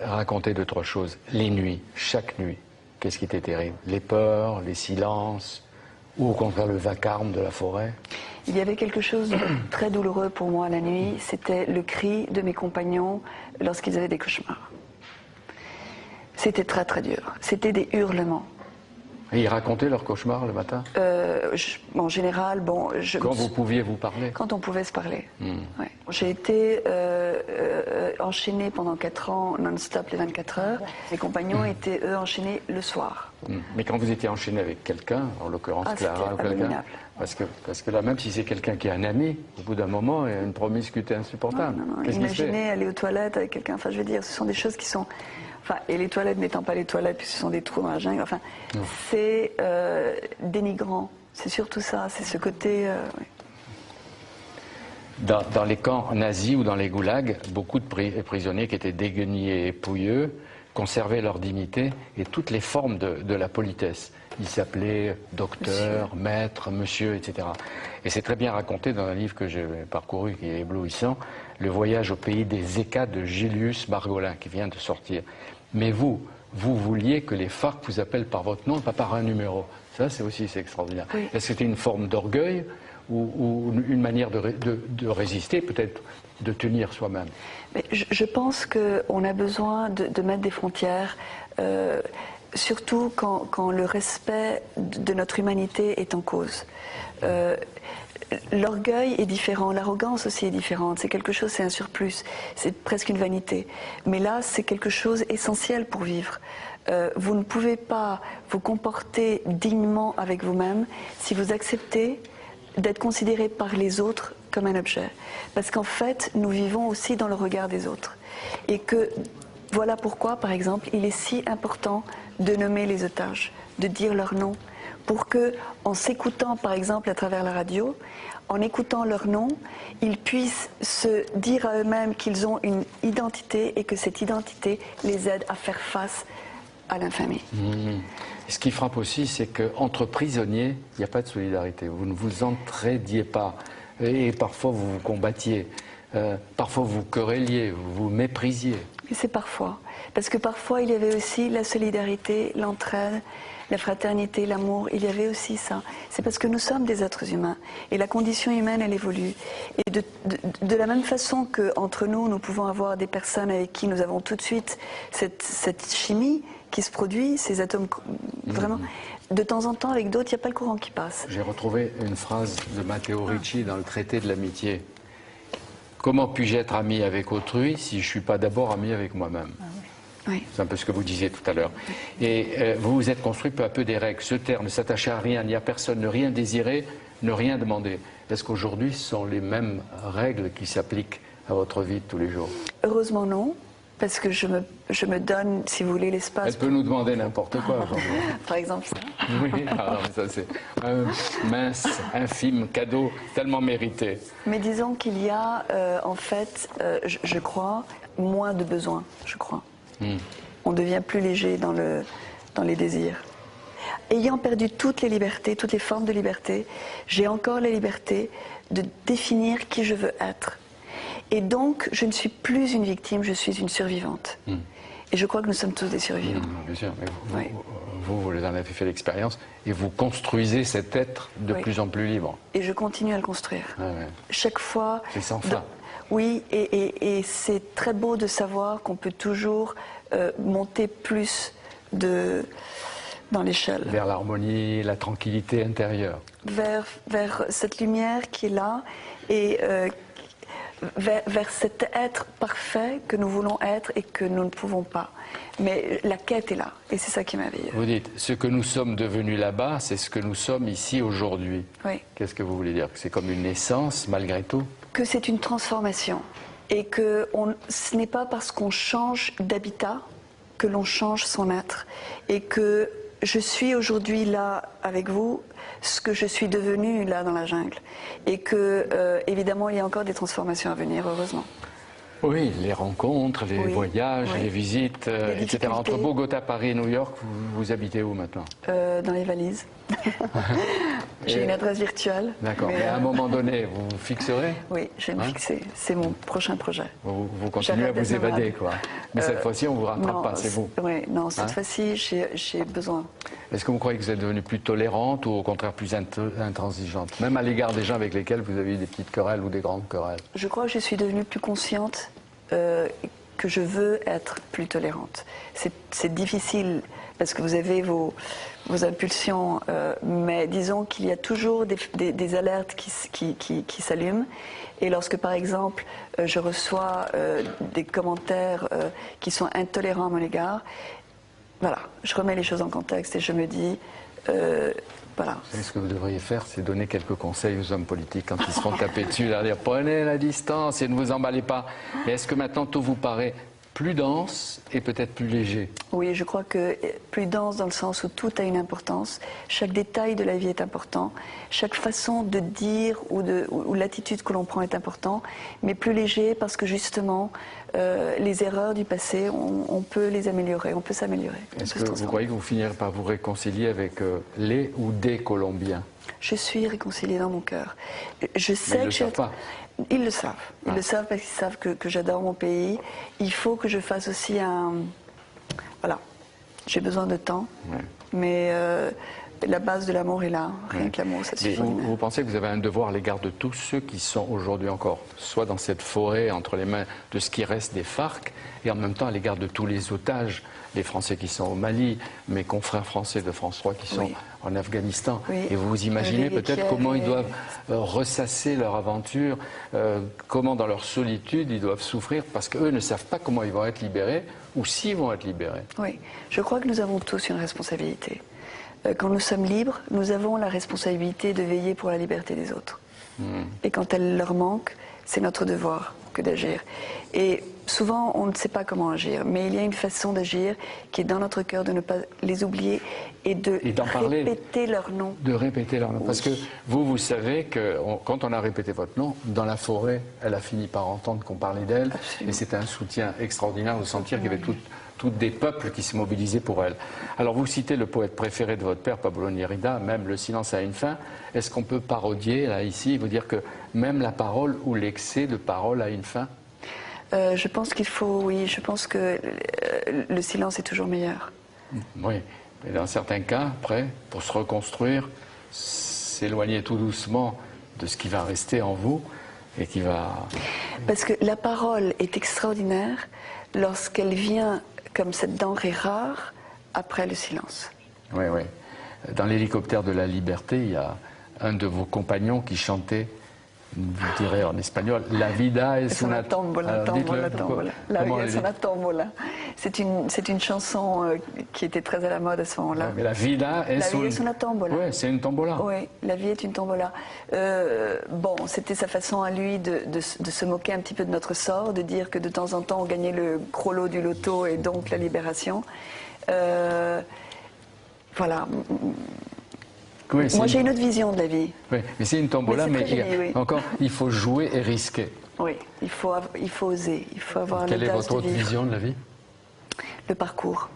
raconter deux, trois choses. Les nuits, chaque nuit, qu'est-ce qui était terrible? Les peurs, les silences, ou au contraire le vacarme de la forêt? Il y avait quelque chose de très douloureux pour moi la nuit, c'était le cri de mes compagnons lorsqu'ils avaient des cauchemars. C'était très très dur, c'était des hurlements. Et ils racontaient leurs cauchemars le matin? En général, quand vous pouviez vous parler? Quand on pouvait se parler. Ouais. J'ai été enchaînée pendant 4 ans non-stop les 24 heures. Mes compagnons étaient, eux, enchaînés le soir. Mais quand vous étiez enchaîné avec quelqu'un, en l'occurrence Clara ou quelqu'un, parce que là, même si c'est quelqu'un qui est un ami, au bout d'un moment, il y a une promiscuité insupportable. Non. Imaginez aller aux toilettes avec quelqu'un, enfin je veux dire, ce sont des choses qui sont... Enfin, et les toilettes n'étant pas les toilettes, puis ce sont des trous dans la jungle, enfin, c'est dénigrant. C'est surtout ça, c'est ce côté... Oui. Dans les camps nazis ou dans les goulags, beaucoup de prisonniers qui étaient déguenillés et pouilleux conservaient leur dignité et toutes les formes de la politesse. Ils s'appelaient docteur, maître, monsieur, etc. Et c'est très bien raconté dans un livre que j'ai parcouru, qui est éblouissant, Le voyage au pays des Écats de Julius Margolin, qui vient de sortir. Mais vous vouliez que les FARC vous appellent par votre nom et pas par un numéro. Ça, c'est extraordinaire. Oui. Est-ce que c'était une forme d'orgueil ou une manière de résister, peut-être de tenir soi-même? Mais je pense qu'on a besoin de mettre des frontières, surtout quand le respect de notre humanité est en cause. L'orgueil est différent, l'arrogance aussi est différente, c'est quelque chose, c'est un surplus, c'est presque une vanité. Mais là, c'est quelque chose essentiel pour vivre. Vous ne pouvez pas vous comporter dignement avec vous-même si vous acceptez d'être considéré par les autres comme un objet. Parce qu'en fait, nous vivons aussi dans le regard des autres. Et que voilà pourquoi, par exemple, il est si important de nommer les otages, de dire leur nom, pour que, en s'écoutant, par exemple, à travers la radio, en écoutant leur nom, ils puissent se dire à eux-mêmes qu'ils ont une identité et que cette identité les aide à faire face à l'infamie. Ce qui frappe aussi, c'est qu'entre prisonniers, il n'y a pas de solidarité. Vous ne vous entraidiez pas. Et parfois, vous vous combattiez. Parfois, vous querelliez, vous vous méprisiez. Mais c'est parfois. Parce que parfois, il y avait aussi la solidarité, l'entraide, la fraternité, l'amour. Il y avait aussi ça. C'est parce que nous sommes des êtres humains. Et la condition humaine, elle évolue. Et de la même façon qu'entre nous, nous pouvons avoir des personnes avec qui nous avons tout de suite cette chimie qui se produit, ces atomes, vraiment. De temps en temps, avec d'autres, il n'y a pas le courant qui passe. J'ai retrouvé une phrase de Matteo Ricci dans le traité de l'amitié. Comment puis-je être ami avec autrui si je ne suis pas d'abord ami avec moi-même? Oui. C'est un peu ce que vous disiez tout à l'heure. Et vous vous êtes construit peu à peu des règles. Se taire, ne s'attacher à rien, ni à personne, ne rien désirer, ne rien demander. Est-ce qu'aujourd'hui, ce sont les mêmes règles qui s'appliquent à votre vie de tous les jours? Heureusement non, parce que je me donne, si vous voulez, l'espace. Elle peut nous demander n'importe quoi. Par exemple ça. Oui, alors, ça c'est un mince, infime cadeau tellement mérité. Mais disons qu'il y a, en fait, je crois, moins de besoins, je crois. On devient plus léger dans les désirs. Ayant perdu toutes les libertés, toutes les formes de liberté, j'ai encore la liberté de définir qui je veux être. Et donc, je ne suis plus une victime, je suis une survivante. Et je crois que nous sommes tous des survivants. Bien sûr, mais vous en avez fait l'expérience et vous construisez cet être de plus en plus libre. Et je continue à le construire. Chaque fois... C'est sans fin. Oui, et c'est très beau de savoir qu'on peut toujours monter plus dans l'échelle. Vers l'harmonie, la tranquillité intérieure. Vers cette lumière qui est là et vers cet être parfait que nous voulons être et que nous ne pouvons pas. Mais la quête est là et c'est ça qui est merveilleux. Vous dites, ce que nous sommes devenus là-bas, c'est ce que nous sommes ici aujourd'hui. Oui. Qu'est-ce que vous voulez dire? C'est comme une naissance malgré tout? Que c'est une transformation et que ce n'est pas parce qu'on change d'habitat que l'on change son être et que je suis aujourd'hui là avec vous ce que je suis devenue là dans la jungle et que évidemment il y a encore des transformations à venir, heureusement. Oui, les rencontres, les voyages, les visites, etc. Entre Bogota, Paris et New York, vous habitez où maintenant? Dans les valises. J'ai une adresse virtuelle. D'accord, mais à un moment donné, vous vous fixerez? Oui, je vais me fixer. C'est mon prochain projet. Vous continuez à vous évader, quoi. Mais cette fois-ci, on ne vous rattrape pas, c'est vous. Oui, non, cette fois-ci, j'ai besoin. Est-ce que vous croyez que vous êtes devenue plus tolérante ou au contraire plus intransigeante? Même à l'égard des gens avec lesquels vous avez eu des petites querelles ou des grandes querelles? Je crois que je suis devenue plus consciente que je veux être plus tolérante. C'est difficile parce que vous avez vos impulsions, mais disons qu'il y a toujours des alertes qui s'allument. Et lorsque, par exemple, je reçois des commentaires qui sont intolérants à mon égard, voilà, je remets les choses en contexte et je me dis, voilà. Vous savez, ce que vous devriez faire, c'est donner quelques conseils aux hommes politiques quand ils se font taper dessus, là, dire prenez la distance et ne vous emballez pas. Mais est-ce que maintenant tout vous paraît plus dense et peut-être plus léger? Oui, je crois que plus dense dans le sens où tout a une importance. Chaque détail de la vie est important. Chaque façon de dire ou l'attitude que l'on prend est important. Mais plus léger parce que justement, les erreurs du passé, on peut les améliorer, on peut s'améliorer. Est-ce que vous croyez que vous finirez par vous réconcilier avec les ou des Colombiens? Je suis réconciliée dans mon cœur. Je sais mais ils ne le savent pas. Ils le savent. Ils le savent parce qu'ils savent que j'adore mon pays. Il faut que je fasse aussi Voilà. J'ai besoin de temps. Mais la base de l'amour est là. Rien que l'amour, ça suffit. Vous pensez que vous avez un devoir à l'égard de tous ceux qui sont aujourd'hui encore, soit dans cette forêt entre les mains de ce qui reste des FARC, et en même temps à l'égard de tous les otages, les Français qui sont au Mali, mes confrères français de France 3 qui sont en Afghanistan. Et vous imaginez peut-être comment ils doivent ressasser leur aventure, comment dans leur solitude ils doivent souffrir, parce qu'eux ne savent pas comment ils vont être libérés, ou s'ils vont être libérés. Oui, je crois que nous avons tous une responsabilité. Quand nous sommes libres, nous avons la responsabilité de veiller pour la liberté des autres. Et quand elle leur manque, c'est notre devoir que d'agir. Et souvent, on ne sait pas comment agir, mais il y a une façon d'agir qui est dans notre cœur, de ne pas les oublier et de répéter leur nom. De répéter leur nom. Parce que vous savez que quand on a répété votre nom, dans la forêt, elle a fini par entendre qu'on parlait d'elle. Et c'était un soutien extraordinaire de sentir qu'il y avait toutes des peuples qui se mobilisaient pour elle. Alors vous citez le poète préféré de votre père, Pablo Neruda, même le silence a une fin. Est-ce qu'on peut parodier, là, ici, vous dire que même la parole ou l'excès de parole a une fin? Je pense qu'il faut, oui, je pense que le silence est toujours meilleur. Oui, mais dans certains cas, après, pour se reconstruire, s'éloigner tout doucement de ce qui va rester en vous et qui va... Parce que la parole est extraordinaire lorsqu'elle vient comme cette denrée rare après le silence. Oui, oui. Dans l'hélicoptère de la liberté, il y a un de vos compagnons qui chantait, vous direz en espagnol, La vida es una tombola, tombola, tombola. La vida es una tombola. C'est une chanson qui était très à la mode à ce moment-là. Mais la vida es una tombola. Oui, c'est une tombola. Oui, la vie est une tombola. Bon, c'était sa façon à lui de se moquer un petit peu de notre sort, de dire que de temps en temps on gagnait le gros lot du loto et donc la libération. Voilà. Oui, moi, j'ai une autre vision de la vie. Oui, mais c'est une tombola, mais encore, il faut jouer et risquer. Oui, il faut oser, il faut avoir l'audace de vivre. Quelle est votre autre vision de la vie? Le parcours.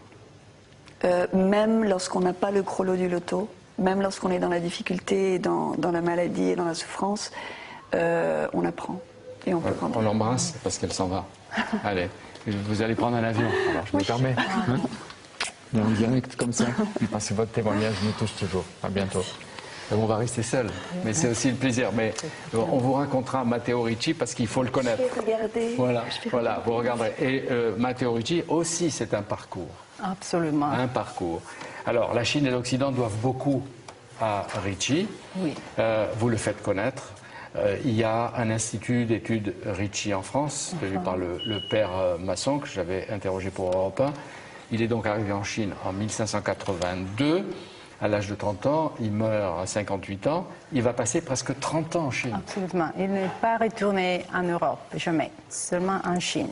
Même lorsqu'on n'a pas le gros lot du loto, même lorsqu'on est dans la difficulté, dans la maladie et dans la souffrance, on apprend et on peut prendre. On l'embrasse parce qu'elle s'en va. Allez, vous allez prendre un avion. Alors, je me permets. Hein, en direct comme ça. Parce que votre témoignage nous touche toujours. À bientôt. On va rester seul, mais c'est aussi le plaisir. Mais on vous racontera Matteo Ricci parce qu'il faut le connaître. Je vais regarder. Voilà, vous regarderez. Et Matteo Ricci aussi, c'est un parcours. Absolument. Un parcours. Alors, la Chine et l'Occident doivent beaucoup à Ricci. Oui. Vous le faites connaître. Il y a un institut d'études Ricci en France, tenu par le père Masson, que j'avais interrogé pour Europe 1. Il est donc arrivé en Chine en 1582. À l'âge de 30 ans, il meurt à 58 ans. Il va passer presque 30 ans en Chine. Absolument. Il n'est pas retourné en Europe, jamais. Seulement en Chine.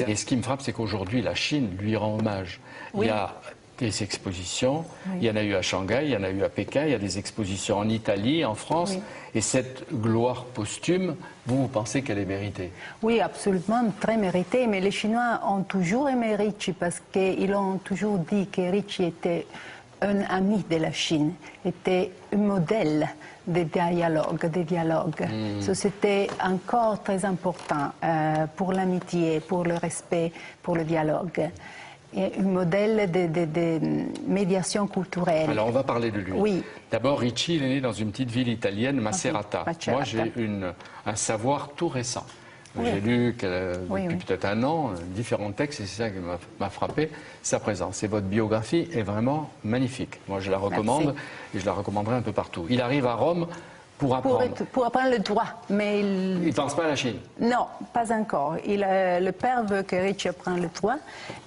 Et ce qui me frappe, c'est qu'aujourd'hui, la Chine lui rend hommage. Oui. Il y a des expositions, il y en a eu à Shanghai, il y en a eu à Pékin, il y a des expositions en Italie, en France. Oui. Et cette gloire posthume, vous pensez qu'elle est méritée? Oui, absolument, très méritée. Mais les Chinois ont toujours aimé Ricci parce qu'ils ont toujours dit que Ricci était un ami de la Chine, était un modèle de dialogue. C'était encore très important pour l'amitié, pour le respect, pour le dialogue. Et un modèle de médiation culturelle. Alors on va parler de lui. Oui. D'abord, Ricci, il est né dans une petite ville italienne, Macerata. Moi, j'ai un savoir tout récent. Oui. J'ai lu depuis peut-être un an différents textes et c'est ça qui m'a frappé, sa présence. Et votre biographie est vraiment magnifique. Moi, je la recommande et je la recommanderai un peu partout. Il arrive à Rome pour apprendre. Pour apprendre le droit, mais il ne pense pas à la Chine? Non, pas encore. Le père veut que Ricci apprenne le droit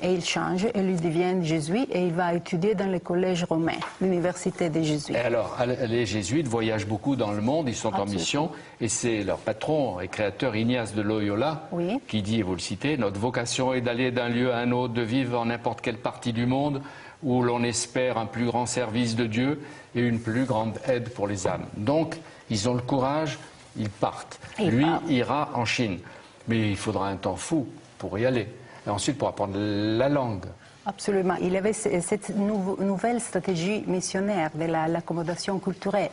et il change et lui devient jésuite et il va étudier dans le collège romain, l'université des jésuites. Et alors, les jésuites voyagent beaucoup dans le monde, ils sont en mission et c'est leur patron et créateur Ignace de Loyola qui dit, et vous le citez, notre vocation est d'aller d'un lieu à un autre, de vivre en n'importe quelle partie du monde où l'on espère un plus grand service de Dieu et une plus grande aide pour les âmes. Donc, ils ont le courage, ils partent. Lui ira en Chine. Mais il faudra un temps fou pour y aller. Et ensuite, pour apprendre la langue. Absolument. Il avait cette nouvelle stratégie missionnaire de l'accommodation culturelle.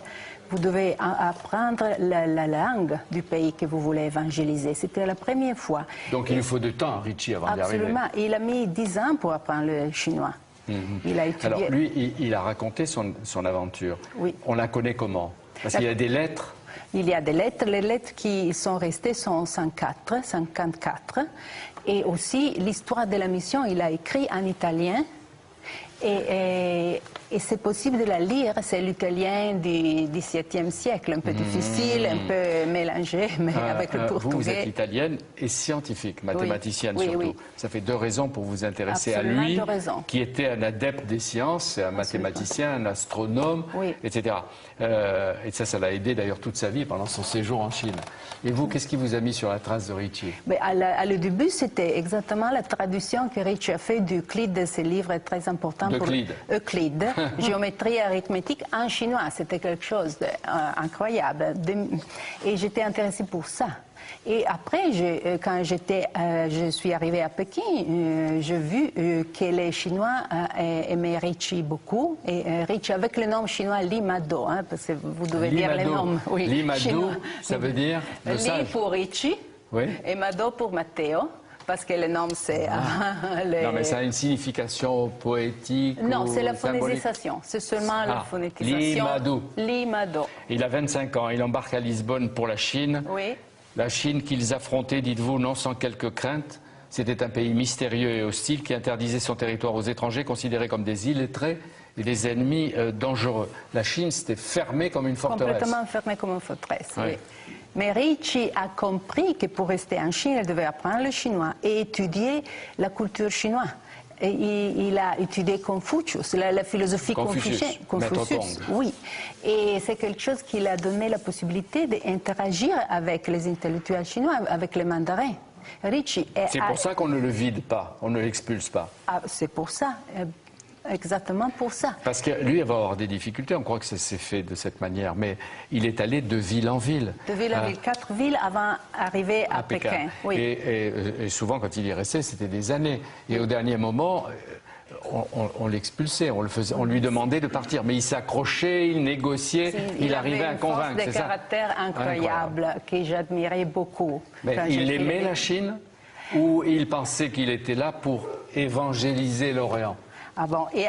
Vous devez apprendre la langue du pays que vous voulez évangéliser. C'était la première fois. Donc il lui faut du temps, Ricci, avant d'y arriver. Absolument. Il a mis 10 ans pour apprendre le chinois. Il a étudié. Alors lui, il a raconté son aventure. Oui. On la connaît comment? Parce qu'il y a des lettres. Il y a des lettres. Les lettres qui sont restées sont 54. Et aussi, l'histoire de la mission, il a écrit en italien. Et c'est possible de la lire. C'est l'italien du XVIIe siècle, un peu difficile, un peu mélangé, mais avec le portugais. Vous êtes italienne et scientifique, mathématicienne surtout. Oui. Ça fait 2 raisons pour vous intéresser Absolument, à lui, 2 raisons. qui était un adepte des sciences, un mathématicien, un astronome, etc. Et ça l'a aidé d'ailleurs toute sa vie pendant son séjour en Chine. Et vous, qu'est-ce qui vous a mis sur la trace de Ricci? À le début, c'était exactement la traduction que Ricci a fait d'Euclide, de ses livres très importants. Euclide, géométrie arithmétique en chinois. C'était quelque chose d'incroyable. Et j'étais intéressée pour ça. Et après, quand je suis arrivée à Pékin, j'ai vu que les Chinois aimaient Ricci beaucoup. Et Ricci, avec le nom chinois Li Mado, parce que vous devez dire les noms. Oui, Li Mado, ça veut dire le Li sage. pour Ricci et Mado pour Matteo. parce que le nom c'est... Non, mais ça a une signification poétique. Non, c'est la symbolique. phonétisation. C'est seulement la phonétisation. Limado. Limado. Il a 25 ans, il embarque à Lisbonne pour la Chine. Oui. La Chine qu'ils affrontaient, dites-vous, non sans quelques craintes. C'était un pays mystérieux et hostile qui interdisait son territoire aux étrangers, considérés comme des illettrés et des ennemis dangereux. La Chine s'était fermée comme une forteresse. Complètement fermée comme une forteresse, Oui. oui. Mais Ricci a compris que pour rester en Chine, elle devait apprendre le chinois et étudier la culture chinoise. Et il a étudié Confucius, la philosophie confucienne. Confucius, oui. Et c'est quelque chose qui lui a donné la possibilité d'interagir avec les intellectuels chinois, avec les mandarins. C'est pour ça qu'on ne le vide pas, on ne l'expulse pas. Ah, c'est pour ça, exactement pour ça. Parce que lui, il va avoir des difficultés, on croit que ça s'est fait de cette manière, mais il est allé de ville en ville. De ville en ville, 4 villes avant d'arriver à Pékin. Oui. Et souvent, quand il y restait, c'était des années. Et au dernier moment, on l'expulsait, on lui demandait de partir. Mais il s'accrochait, il négociait, il arrivait à convaincre. Il avait une force de caractère incroyable que j'admirais beaucoup. Mais il aimait la Chine ou il pensait qu'il était là pour évangéliser l'Orient? Ah bon, et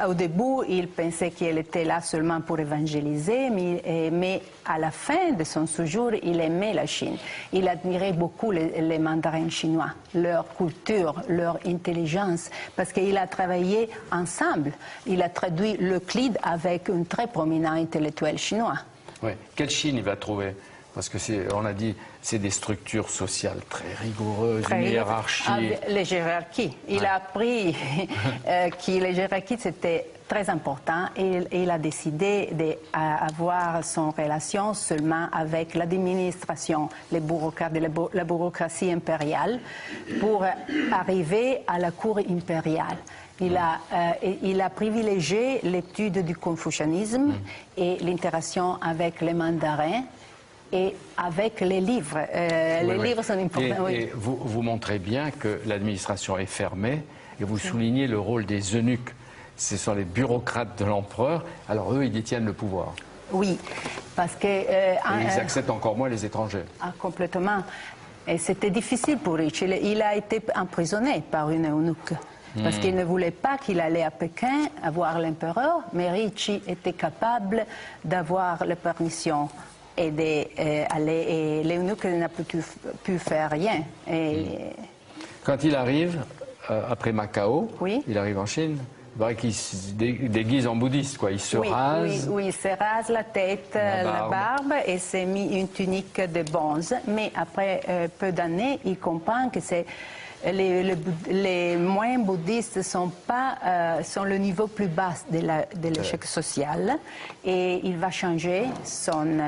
au début, il pensait qu'il était là seulement pour évangéliser, mais à la fin de son séjour, il aimait la Chine. Il admirait beaucoup les mandarins chinois, leur culture, leur intelligence, parce qu'il a travaillé ensemble. Il a traduit l'Euclide avec un très prominent intellectuel chinois. Oui. Quelle Chine il va trouver? Parce que on a dit, c'est des structures sociales très rigoureuses, une hiérarchie. Les hiérarchies. Il a appris que les hiérarchies c'était très important et il a décidé d'avoir son relation seulement avec l'administration, les bureaucrates de la bureaucratie impériale pour arriver à la cour impériale. Il a privilégié l'étude du confucianisme et l'interaction avec les mandarins. Et avec les livres. Les livres sont importants. Et vous montrez bien que l'administration est fermée et vous soulignez le rôle des eunuques. Ce sont les bureaucrates de l'empereur. Alors eux, ils détiennent le pouvoir. Oui, parce que... et ils acceptent encore moins les étrangers. Complètement. Et c'était difficile pour Ricci. Il a été emprisonné par une eunuque. Parce qu'il ne voulait pas qu'il allait à Pékin voir l'empereur, mais Ricci était capable d'avoir la permission et l'eunuque n'a pu faire rien. Quand il arrive, après Macao, oui. Il arrive en Chine, il paraît qu'il se déguise en bouddhiste, quoi. Il se rase. Oui, il se rase la tête, la barbe et s'est mis une tunique de bonze. Mais après peu d'années, il comprend que c'est... Les moyens bouddhistes sont le niveau plus bas de l'échec social et il va changer son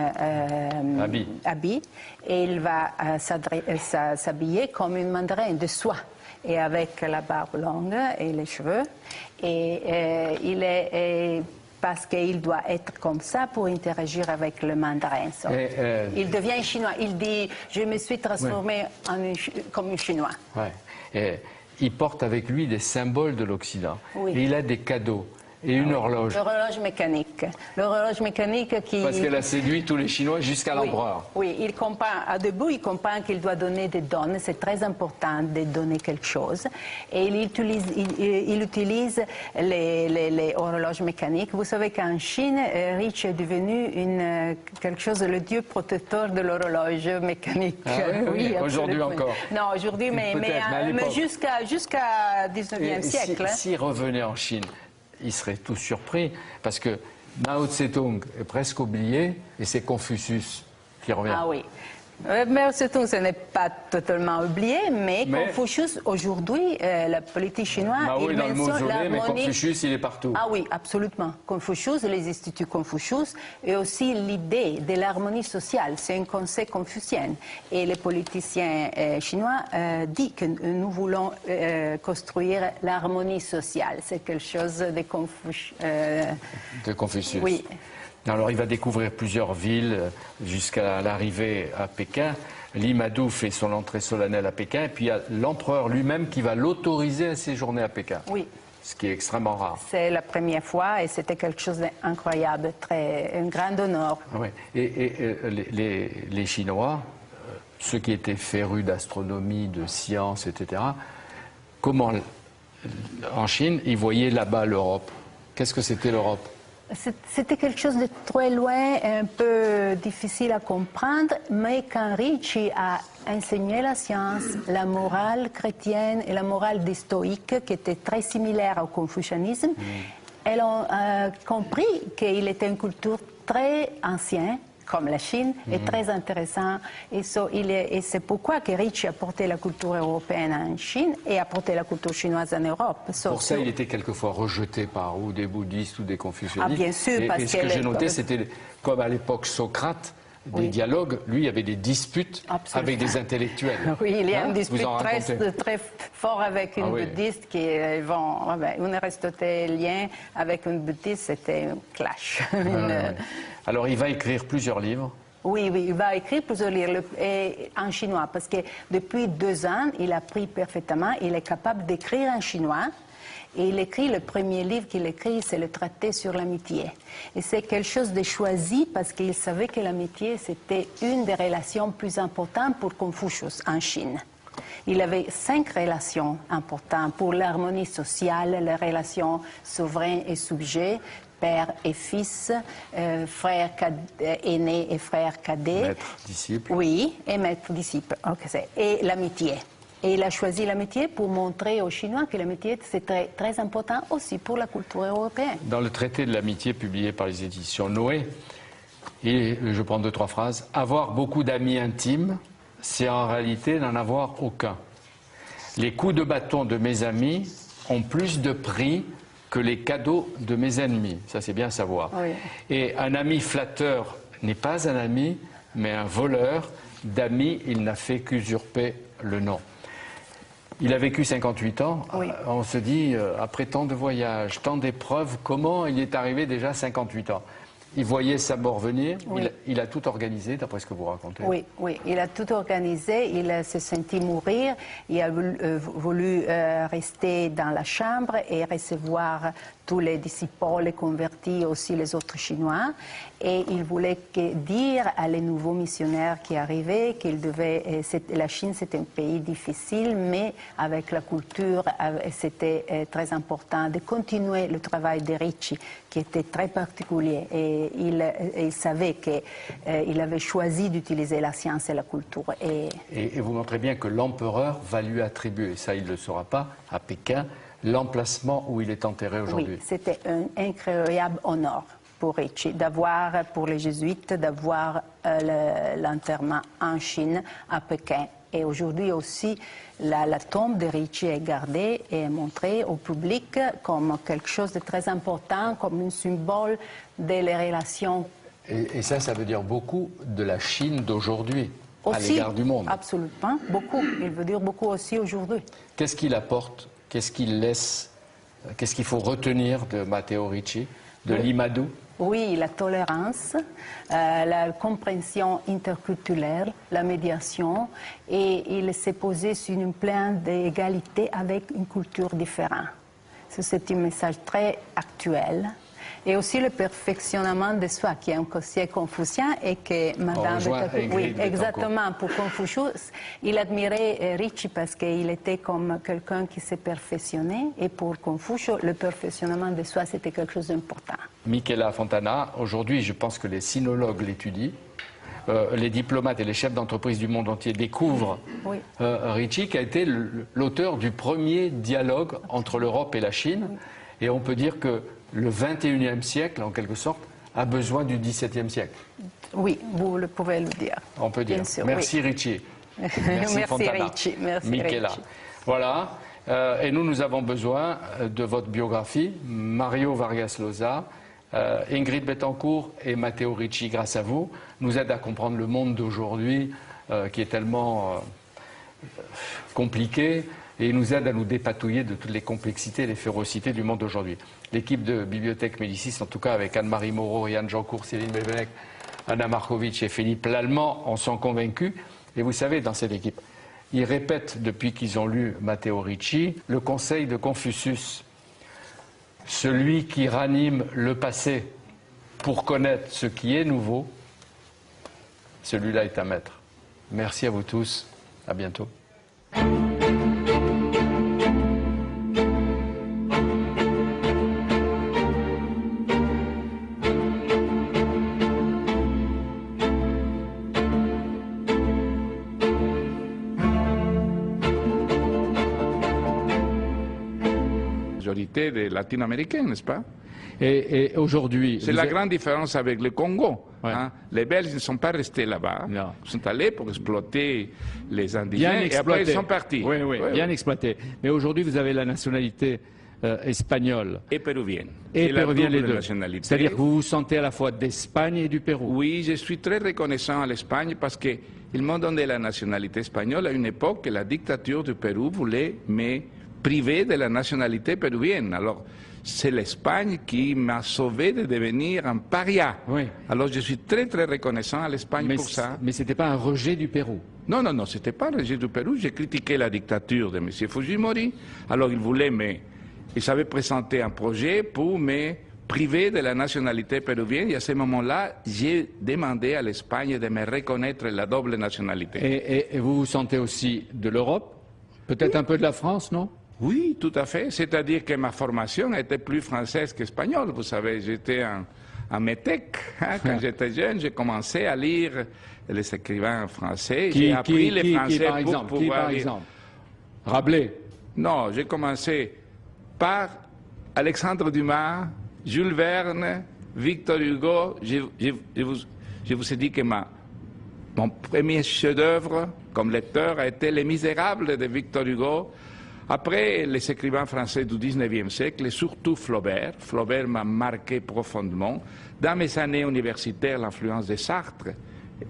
habit et il va s'habiller comme une mandarin de soie et avec la barbe longue et les cheveux et parce qu'il doit être comme ça pour interagir avec le mandarin. Il devient chinois. Il dit « Je me suis transformé comme un chinois ouais. ». Il porte avec lui des symboles de l'Occident. Oui. Et il a des cadeaux. Et une horloge. L'horloge mécanique. L'horloge mécanique qui... Parce qu'elle a séduit tous les Chinois jusqu'à l'empereur. Oui, il comprend, à début, il comprend qu'il doit donner des dons. C'est très important de donner quelque chose. Et il utilise les horloges mécaniques. Vous savez qu'en Chine, Ricci est devenu quelque chose, le dieu protecteur de l'horloge mécanique. Ah, oui, aujourd'hui encore. Non, aujourd'hui, mais jusqu'à 19e siècle. S'il revenait en Chine, ils seraient tous surpris, parce que Mao Tse-tung est presque oublié, et c'est Confucius qui revient. Ah oui. Mao Tse-tung, ce n'est pas totalement oublié, mais Confucius, aujourd'hui, la politique chinoise... Mao est dans le mausolée, mais Confucius, il est partout. Ah oui, absolument. Confucius, les instituts Confucius, et aussi l'idée de l'harmonie sociale. C'est un concept confucien. Et les politiciens chinois disent que nous voulons construire l'harmonie sociale. C'est quelque chose de Confucius. Oui. Alors il va découvrir plusieurs villes jusqu'à l'arrivée à Pékin. Limado fait son entrée solennelle à Pékin et puis il y a l'empereur lui-même qui va l'autoriser à séjourner à Pékin. Oui. Ce qui est extrêmement rare. C'est la première fois et c'était quelque chose d'incroyable, un grand honneur. Oui. Et les Chinois ceux qui étaient férus d'astronomie, de science, etc., comment, en Chine, ils voyaient là-bas l'Europe? Qu'est-ce que c'était l'Europe? C'était quelque chose de très loin, un peu difficile à comprendre, mais quand Ricci a enseigné la science, la morale chrétienne et la morale des stoïques, qui étaient très similaires au confucianisme, elles ont compris qu'il était une culture très ancienne, comme la Chine, est très intéressant. Et c'est pourquoi que Ricci a porté la culture européenne en Chine et a porté la culture chinoise en Europe. Pour ça, il était quelquefois rejeté par ou des bouddhistes ou des confucianistes. Ah, bien sûr, parce et ce que j'ai noté, c'était comme à l'époque Socrate, des dialogues, lui, il y avait des disputes avec des intellectuels. Oui, il y a une dispute très forte avec une bouddhiste qui vont, une aristotélien avec une bouddhiste, c'était un clash. Alors, il va écrire plusieurs livres. Oui, il va écrire plusieurs livres en chinois, parce que depuis 2 ans, il a appris parfaitement, il est capable d'écrire en chinois. Et il écrit, le premier livre qu'il écrit, c'est le traité sur l'amitié. Et c'est quelque chose de choisi parce qu'il savait que l'amitié, c'était une des relations plus importantes pour Confucius en Chine. Il avait 5 relations importantes pour l'harmonie sociale, les relations souverain et sujet, père et fils, frère aîné et frère cadet. Maître, disciple. Oui, et maître-disciple. Et l'amitié. Et il a choisi l'amitié pour montrer aux Chinois que l'amitié, c'est très, très important aussi pour la culture européenne. Dans le traité de l'amitié publié par les éditions Noé, et je prends 2-3 phrases, « Avoir beaucoup d'amis intimes, c'est en réalité n'en avoir aucun. Les coups de bâton de mes amis ont plus de prix que les cadeaux de mes ennemis. » Ça, c'est bien à savoir. Oui. Et un ami flatteur n'est pas un ami, mais un voleur. D'ami, il n'a fait qu'usurper le nom. Il a vécu 58 ans. Oui. On se dit, après tant de voyages, tant d'épreuves, comment il est arrivé déjà à 58 ans? Il voyait sa mort venir, oui. il a tout organisé, d'après ce que vous racontez. Oui, il a tout organisé, il s'est senti mourir, il a voulu rester dans la chambre et recevoir tous les disciples, les convertis, aussi les autres Chinois. Et il voulait dire à les nouveaux missionnaires qui arrivaient qu'il devait, la Chine c'était un pays difficile, mais avec la culture, c'était très important de continuer le travail de Ricci, qui était très particulier. Et il savait qu'il avait choisi d'utiliser la science et la culture. Et vous montrez bien que l'empereur va lui attribuer, ça il ne le saura pas, à Pékin, l'emplacement où il est enterré aujourd'hui. Oui, c'était un incroyable honneur pour Ricci, d'avoir, pour les jésuites, d'avoir l'enterrement en Chine, à Pékin. Et aujourd'hui aussi, la tombe de Ricci est gardée et montrée au public comme quelque chose de très important, comme un symbole des relations. Et ça veut dire beaucoup de la Chine d'aujourd'hui, à l'égard du monde. Absolument, beaucoup. Il veut dire beaucoup aussi aujourd'hui. Qu'est-ce qu'il apporte? Qu'est-ce qu'il laisse? Qu'est-ce qu'il faut retenir de Matteo Ricci, de l'Imadou? Oui, la tolérance, la compréhension interculturelle, la médiation, et il s'est posé sur un plan d'égalité avec une culture différente. C'est un message très actuel. Et aussi le perfectionnement de soi, qui est un concept confucien et que Madame de oui, exactement, pour Confucius, il admirait Ricci parce qu'il était comme quelqu'un qui s'est perfectionné, et pour Confucius, le perfectionnement de soi, c'était quelque chose d'important. Michela Fontana, aujourd'hui, je pense que les sinologues l'étudient, les diplomates et les chefs d'entreprise du monde entier découvrent Ricci, qui a été l'auteur du premier dialogue entre l'Europe et la Chine, et on peut dire que le 21e siècle, en quelque sorte, a besoin du 17e siècle. Oui, vous le pouvez le dire. On peut dire. Sûr, merci Ricci. Merci Fontana. Ricci. Merci Michela. Ricci. Voilà. Et nous avons besoin de votre biographie. Mario Vargas Llosa, Ingrid Betancourt et Matteo Ricci, grâce à vous, nous aident à comprendre le monde d'aujourd'hui qui est tellement compliqué. Et il nous aide à nous dépatouiller de toutes les complexités et les férocités du monde d'aujourd'hui. L'équipe de Bibliothèque Médicis, en tout cas avec Anne-Marie Moreau, Yann Jancourt, Céline Bébélec, Anna Markovitch et Philippe Lallemand, en sont convaincus. Et vous savez, dans cette équipe, ils répètent depuis qu'ils ont lu Matteo Ricci le conseil de Confucius. Celui qui ranime le passé pour connaître ce qui est nouveau, celui-là est un maître. Merci à vous tous. À bientôt. Majorité des latino-américains, n'est-ce pas? Et aujourd'hui... C'est la grande différence avec le Congo. Ouais. Hein. Les Belges ne sont pas restés là-bas. Non. Ils sont allés pour exploiter les indigènes et après ils sont partis. Oui, oui, bien exploité. Mais aujourd'hui, vous avez la nationalité espagnole. Et péruvienne. Et C'est la péruvienne, les double deux. nationalité. C'est-à-dire que vous vous sentez à la fois d'Espagne et du Pérou. Oui, je suis très reconnaissant à l'Espagne parce qu'ils m'ont donné la nationalité espagnole à une époque que la dictature du Pérou voulait me priver de la nationalité péruvienne. Alors, c'est l'Espagne qui m'a sauvé de devenir un paria. Oui. Alors, je suis très, très reconnaissant à l'Espagne pour ça. Mais ce n'était pas un rejet du Pérou. Non, non, non, ce n'était pas un rejet du Pérou. J'ai critiqué la dictature de M. Fujimori. Alors, ils avaient présenté un projet pour me priver de la nationalité péruvienne. Et à ce moment-là, j'ai demandé à l'Espagne de me reconnaître la double nationalité. Et vous vous sentez aussi de l'Europe? Peut-être un peu de la France, non? Oui, tout à fait. C'est-à-dire que ma formation était plus française qu'espagnole. Vous savez, j'étais un métèque. Hein. Quand j'étais jeune, j'ai commencé à lire les écrivains français. J'ai appris les français par exemple, pour pouvoir par lire. exemple Rabelais? Non, j'ai commencé par Alexandre Dumas, Jules Verne, Victor Hugo. Je vous ai dit que mon premier chef-d'œuvre comme lecteur a été Les Misérables de Victor Hugo. Après, les écrivains français du XIXe siècle, et surtout Flaubert. Flaubert m'a marqué profondément. Dans mes années universitaires, l'influence de Sartre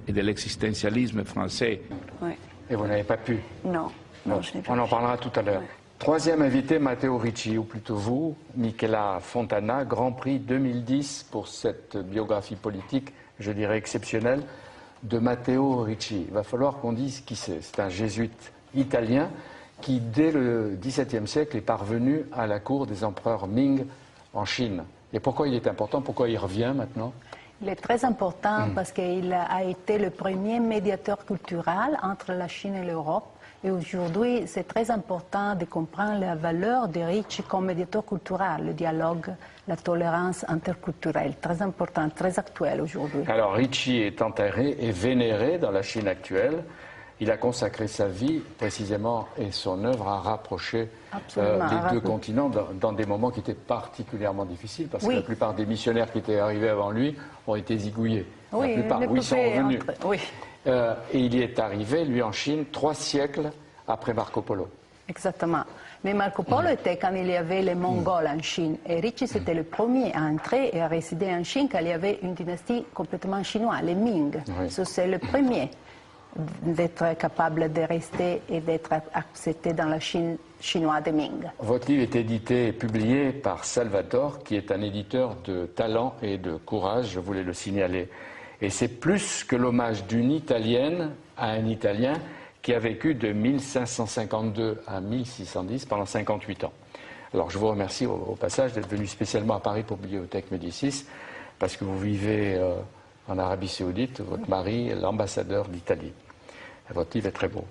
et de l'existentialisme français. Oui. Et vous n'avez pas pu? Non, non, je n'ai pas On en pu. parlera tout à l'heure. Ouais. Troisième invité, Matteo Ricci, ou plutôt vous, Michela Fontana, Grand Prix 2010 pour cette biographie politique, je dirais exceptionnelle, de Matteo Ricci. Il va falloir qu'on dise qui c'est. C'est un jésuite italien qui, dès le XVIIe siècle, est parvenu à la cour des empereurs Ming en Chine. Et pourquoi il est important? Pourquoi il revient maintenant? Il est très important parce qu'il a été le premier médiateur culturel entre la Chine et l'Europe. Et aujourd'hui, c'est très important de comprendre la valeur de Ricci comme médiateur culturel, le dialogue, la tolérance interculturelle. Très important, très actuel aujourd'hui. Alors, Ricci est enterré et vénéré dans la Chine actuelle. Il a consacré sa vie, précisément, et son œuvre à rapprocher les deux continents dans des moments qui étaient particulièrement difficiles, parce que la plupart des missionnaires qui étaient arrivés avant lui ont été zigouillés. Oui, la plupart, ils sont revenus. Oui. Et il y est arrivé, lui, en Chine, 3 siècles après Marco Polo. Exactement. Mais Marco Polo était quand il y avait les Mongols en Chine. Et Ricci, c'était le premier à entrer et à résider en Chine quand il y avait une dynastie complètement chinoise, les Ming. Oui. C'est le premier d'être capable de rester et d'être accepté dans la Chine chinoise de Ming. Votre livre est édité et publié par Salvatore, qui est un éditeur de talent et de courage, je voulais le signaler. Et c'est plus que l'hommage d'une Italienne à un Italien qui a vécu de 1552 à 1610 pendant 58 ans. Alors je vous remercie au passage d'être venu spécialement à Paris pour Bibliothèque Médicis, parce que vous vivez en Arabie Saoudite, votre mari est l'ambassadeur d'Italie. Votre livre est très beau.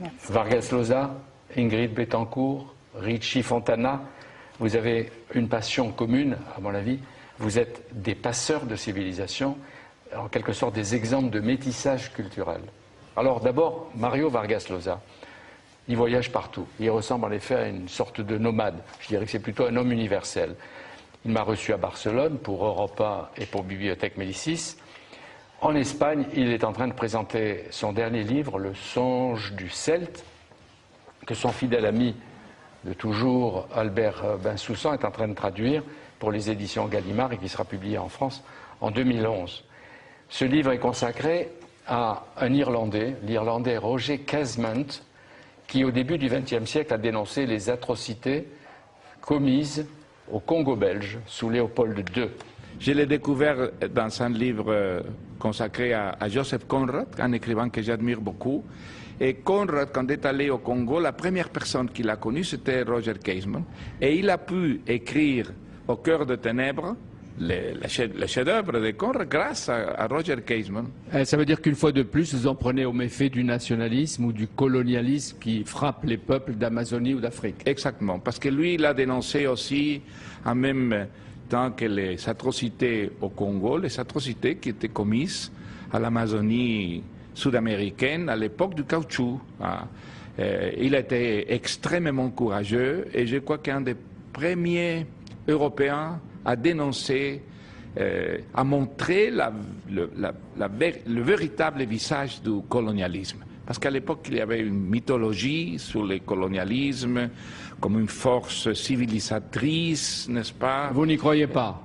Merci. Vargas Llosa, Ingrid Betancourt, Ricci Fontana, vous avez une passion commune, à mon avis. Vous êtes des passeurs de civilisation, en quelque sorte des exemples de métissage culturel. Alors d'abord, Mario Vargas Llosa, il voyage partout. Il ressemble en effet à une sorte de nomade. Je dirais que c'est plutôt un homme universel. Il m'a reçu à Barcelone pour Europe 1 et pour Bibliothèque Médicis. En Espagne, il est en train de présenter son dernier livre, Le Songe du Celte, que son fidèle ami de toujours, Albert Bensoussan, est en train de traduire pour les éditions Gallimard et qui sera publié en France en 2011. Ce livre est consacré à un Irlandais, l'Irlandais Roger Casement, qui au début du XXe siècle a dénoncé les atrocités commises au Congo belge sous Léopold II. Je l'ai découvert dans un livre consacré à Joseph Conrad, un écrivain que j'admire beaucoup. Et Conrad, quand il est allé au Congo, la première personne qu'il a connue, c'était Roger Casement. Et il a pu écrire Au cœur de ténèbres le chef-d'œuvre de Conrad grâce à Roger Casement. Ça veut dire qu'une fois de plus, vous en prenez au méfait du nationalisme ou du colonialisme qui frappe les peuples d'Amazonie ou d'Afrique. Exactement, parce que lui, il a dénoncé aussi, en même temps que les atrocités au Congo, les atrocités qui étaient commises à l'Amazonie sud-américaine à l'époque du caoutchouc. Il a été extrêmement courageux et je crois qu'un des premiers Européens à dénoncer, à montrer le véritable visage du colonialisme. Parce qu'à l'époque, il y avait une mythologie sur le colonialisme comme une force civilisatrice, n'est-ce pas? Vous n'y croyez pas?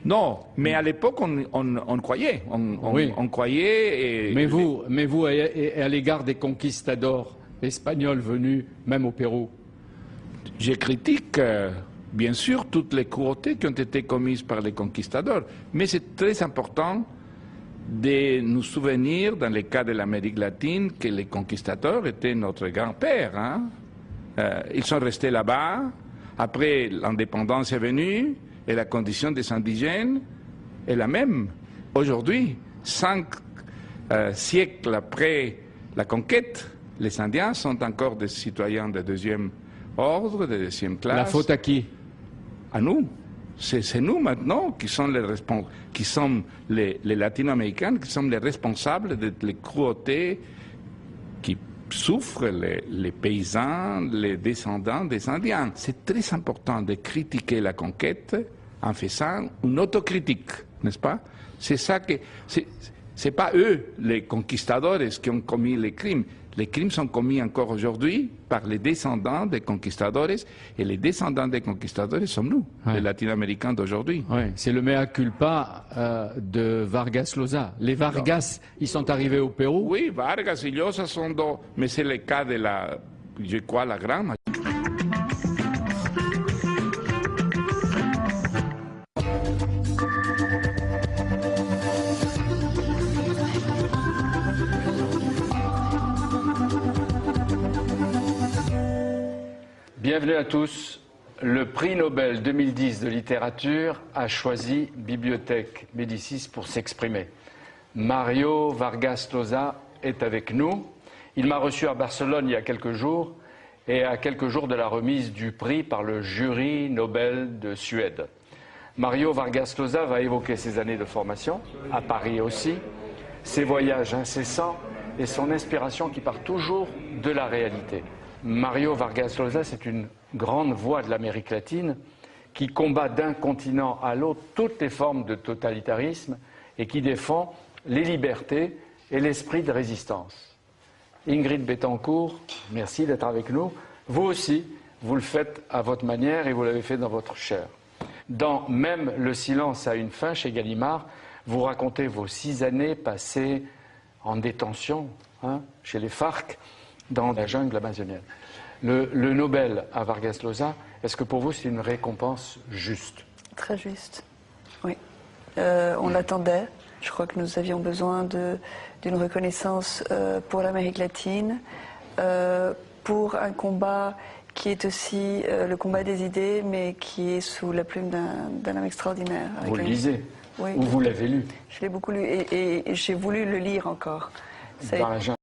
Non, mais à l'époque, on croyait. On croyait. Et mais vous, à l'égard des conquistadors espagnols venus même au Pérou? Je critique, bien sûr, toutes les cruautés qui ont été commises par les conquistadors. Mais c'est très important de nous souvenir, dans le cas de l'Amérique latine, que les conquistadors étaient notre grand-père. Hein? Ils sont restés là-bas. Après, l'indépendance est venue et la condition des indigènes est la même. Aujourd'hui, 5 siècles après la conquête, les Indiens sont encore des citoyens de deuxième ordre, de deuxième classe. La faute à qui? À nous. C'est nous maintenant qui sommes les Latino-Américains, qui sommes les responsables de les cruautés qui souffrent les paysans, les descendants des Indiens. C'est très important de critiquer la conquête en faisant une autocritique, n'est-ce pas? C'est ça que... C'est pas eux, les conquistadores, qui ont commis les crimes. Les crimes sont commis encore aujourd'hui par les descendants des conquistadores, et les descendants des conquistadores sommes nous, les Latino-Américains d'aujourd'hui. Oui, c'est le mea culpa de Vargas Llosa. Les Vargas, ils sont arrivés au Pérou? Oui, Vargas et Llosa sont deux, mais c'est le cas de je crois, la grande majorité. Bienvenue à tous. Le prix Nobel 2010 de littérature a choisi Bibliothèque Médicis pour s'exprimer. Mario Vargas Llosa est avec nous. Il m'a reçu à Barcelone il y a quelques jours et à quelques jours de la remise du prix par le jury Nobel de Suède. Mario Vargas Llosa va évoquer ses années de formation, à Paris aussi, ses voyages incessants et son inspiration qui part toujours de la réalité. Mario Vargas Llosa, c'est une grande voix de l'Amérique latine qui combat d'un continent à l'autre toutes les formes de totalitarisme et qui défend les libertés et l'esprit de résistance. Ingrid Betancourt, merci d'être avec nous. Vous aussi, vous le faites à votre manière et vous l'avez fait dans votre chair. Dans Même le silence a une fin, chez Gallimard, vous racontez vos 6 années passées en détention chez les FARC, dans la jungle amazonienne. Le Nobel à Vargas Llosa, est-ce que pour vous c'est une récompense juste? Très juste, oui. On l'attendait. Je crois que nous avions besoin d'une reconnaissance pour l'Amérique latine, pour un combat qui est aussi le combat des idées, mais qui est sous la plume d'un homme extraordinaire. Vous le lisez? Oui. Ou vous l'avez lu? Je l'ai beaucoup lu et j'ai voulu le lire encore.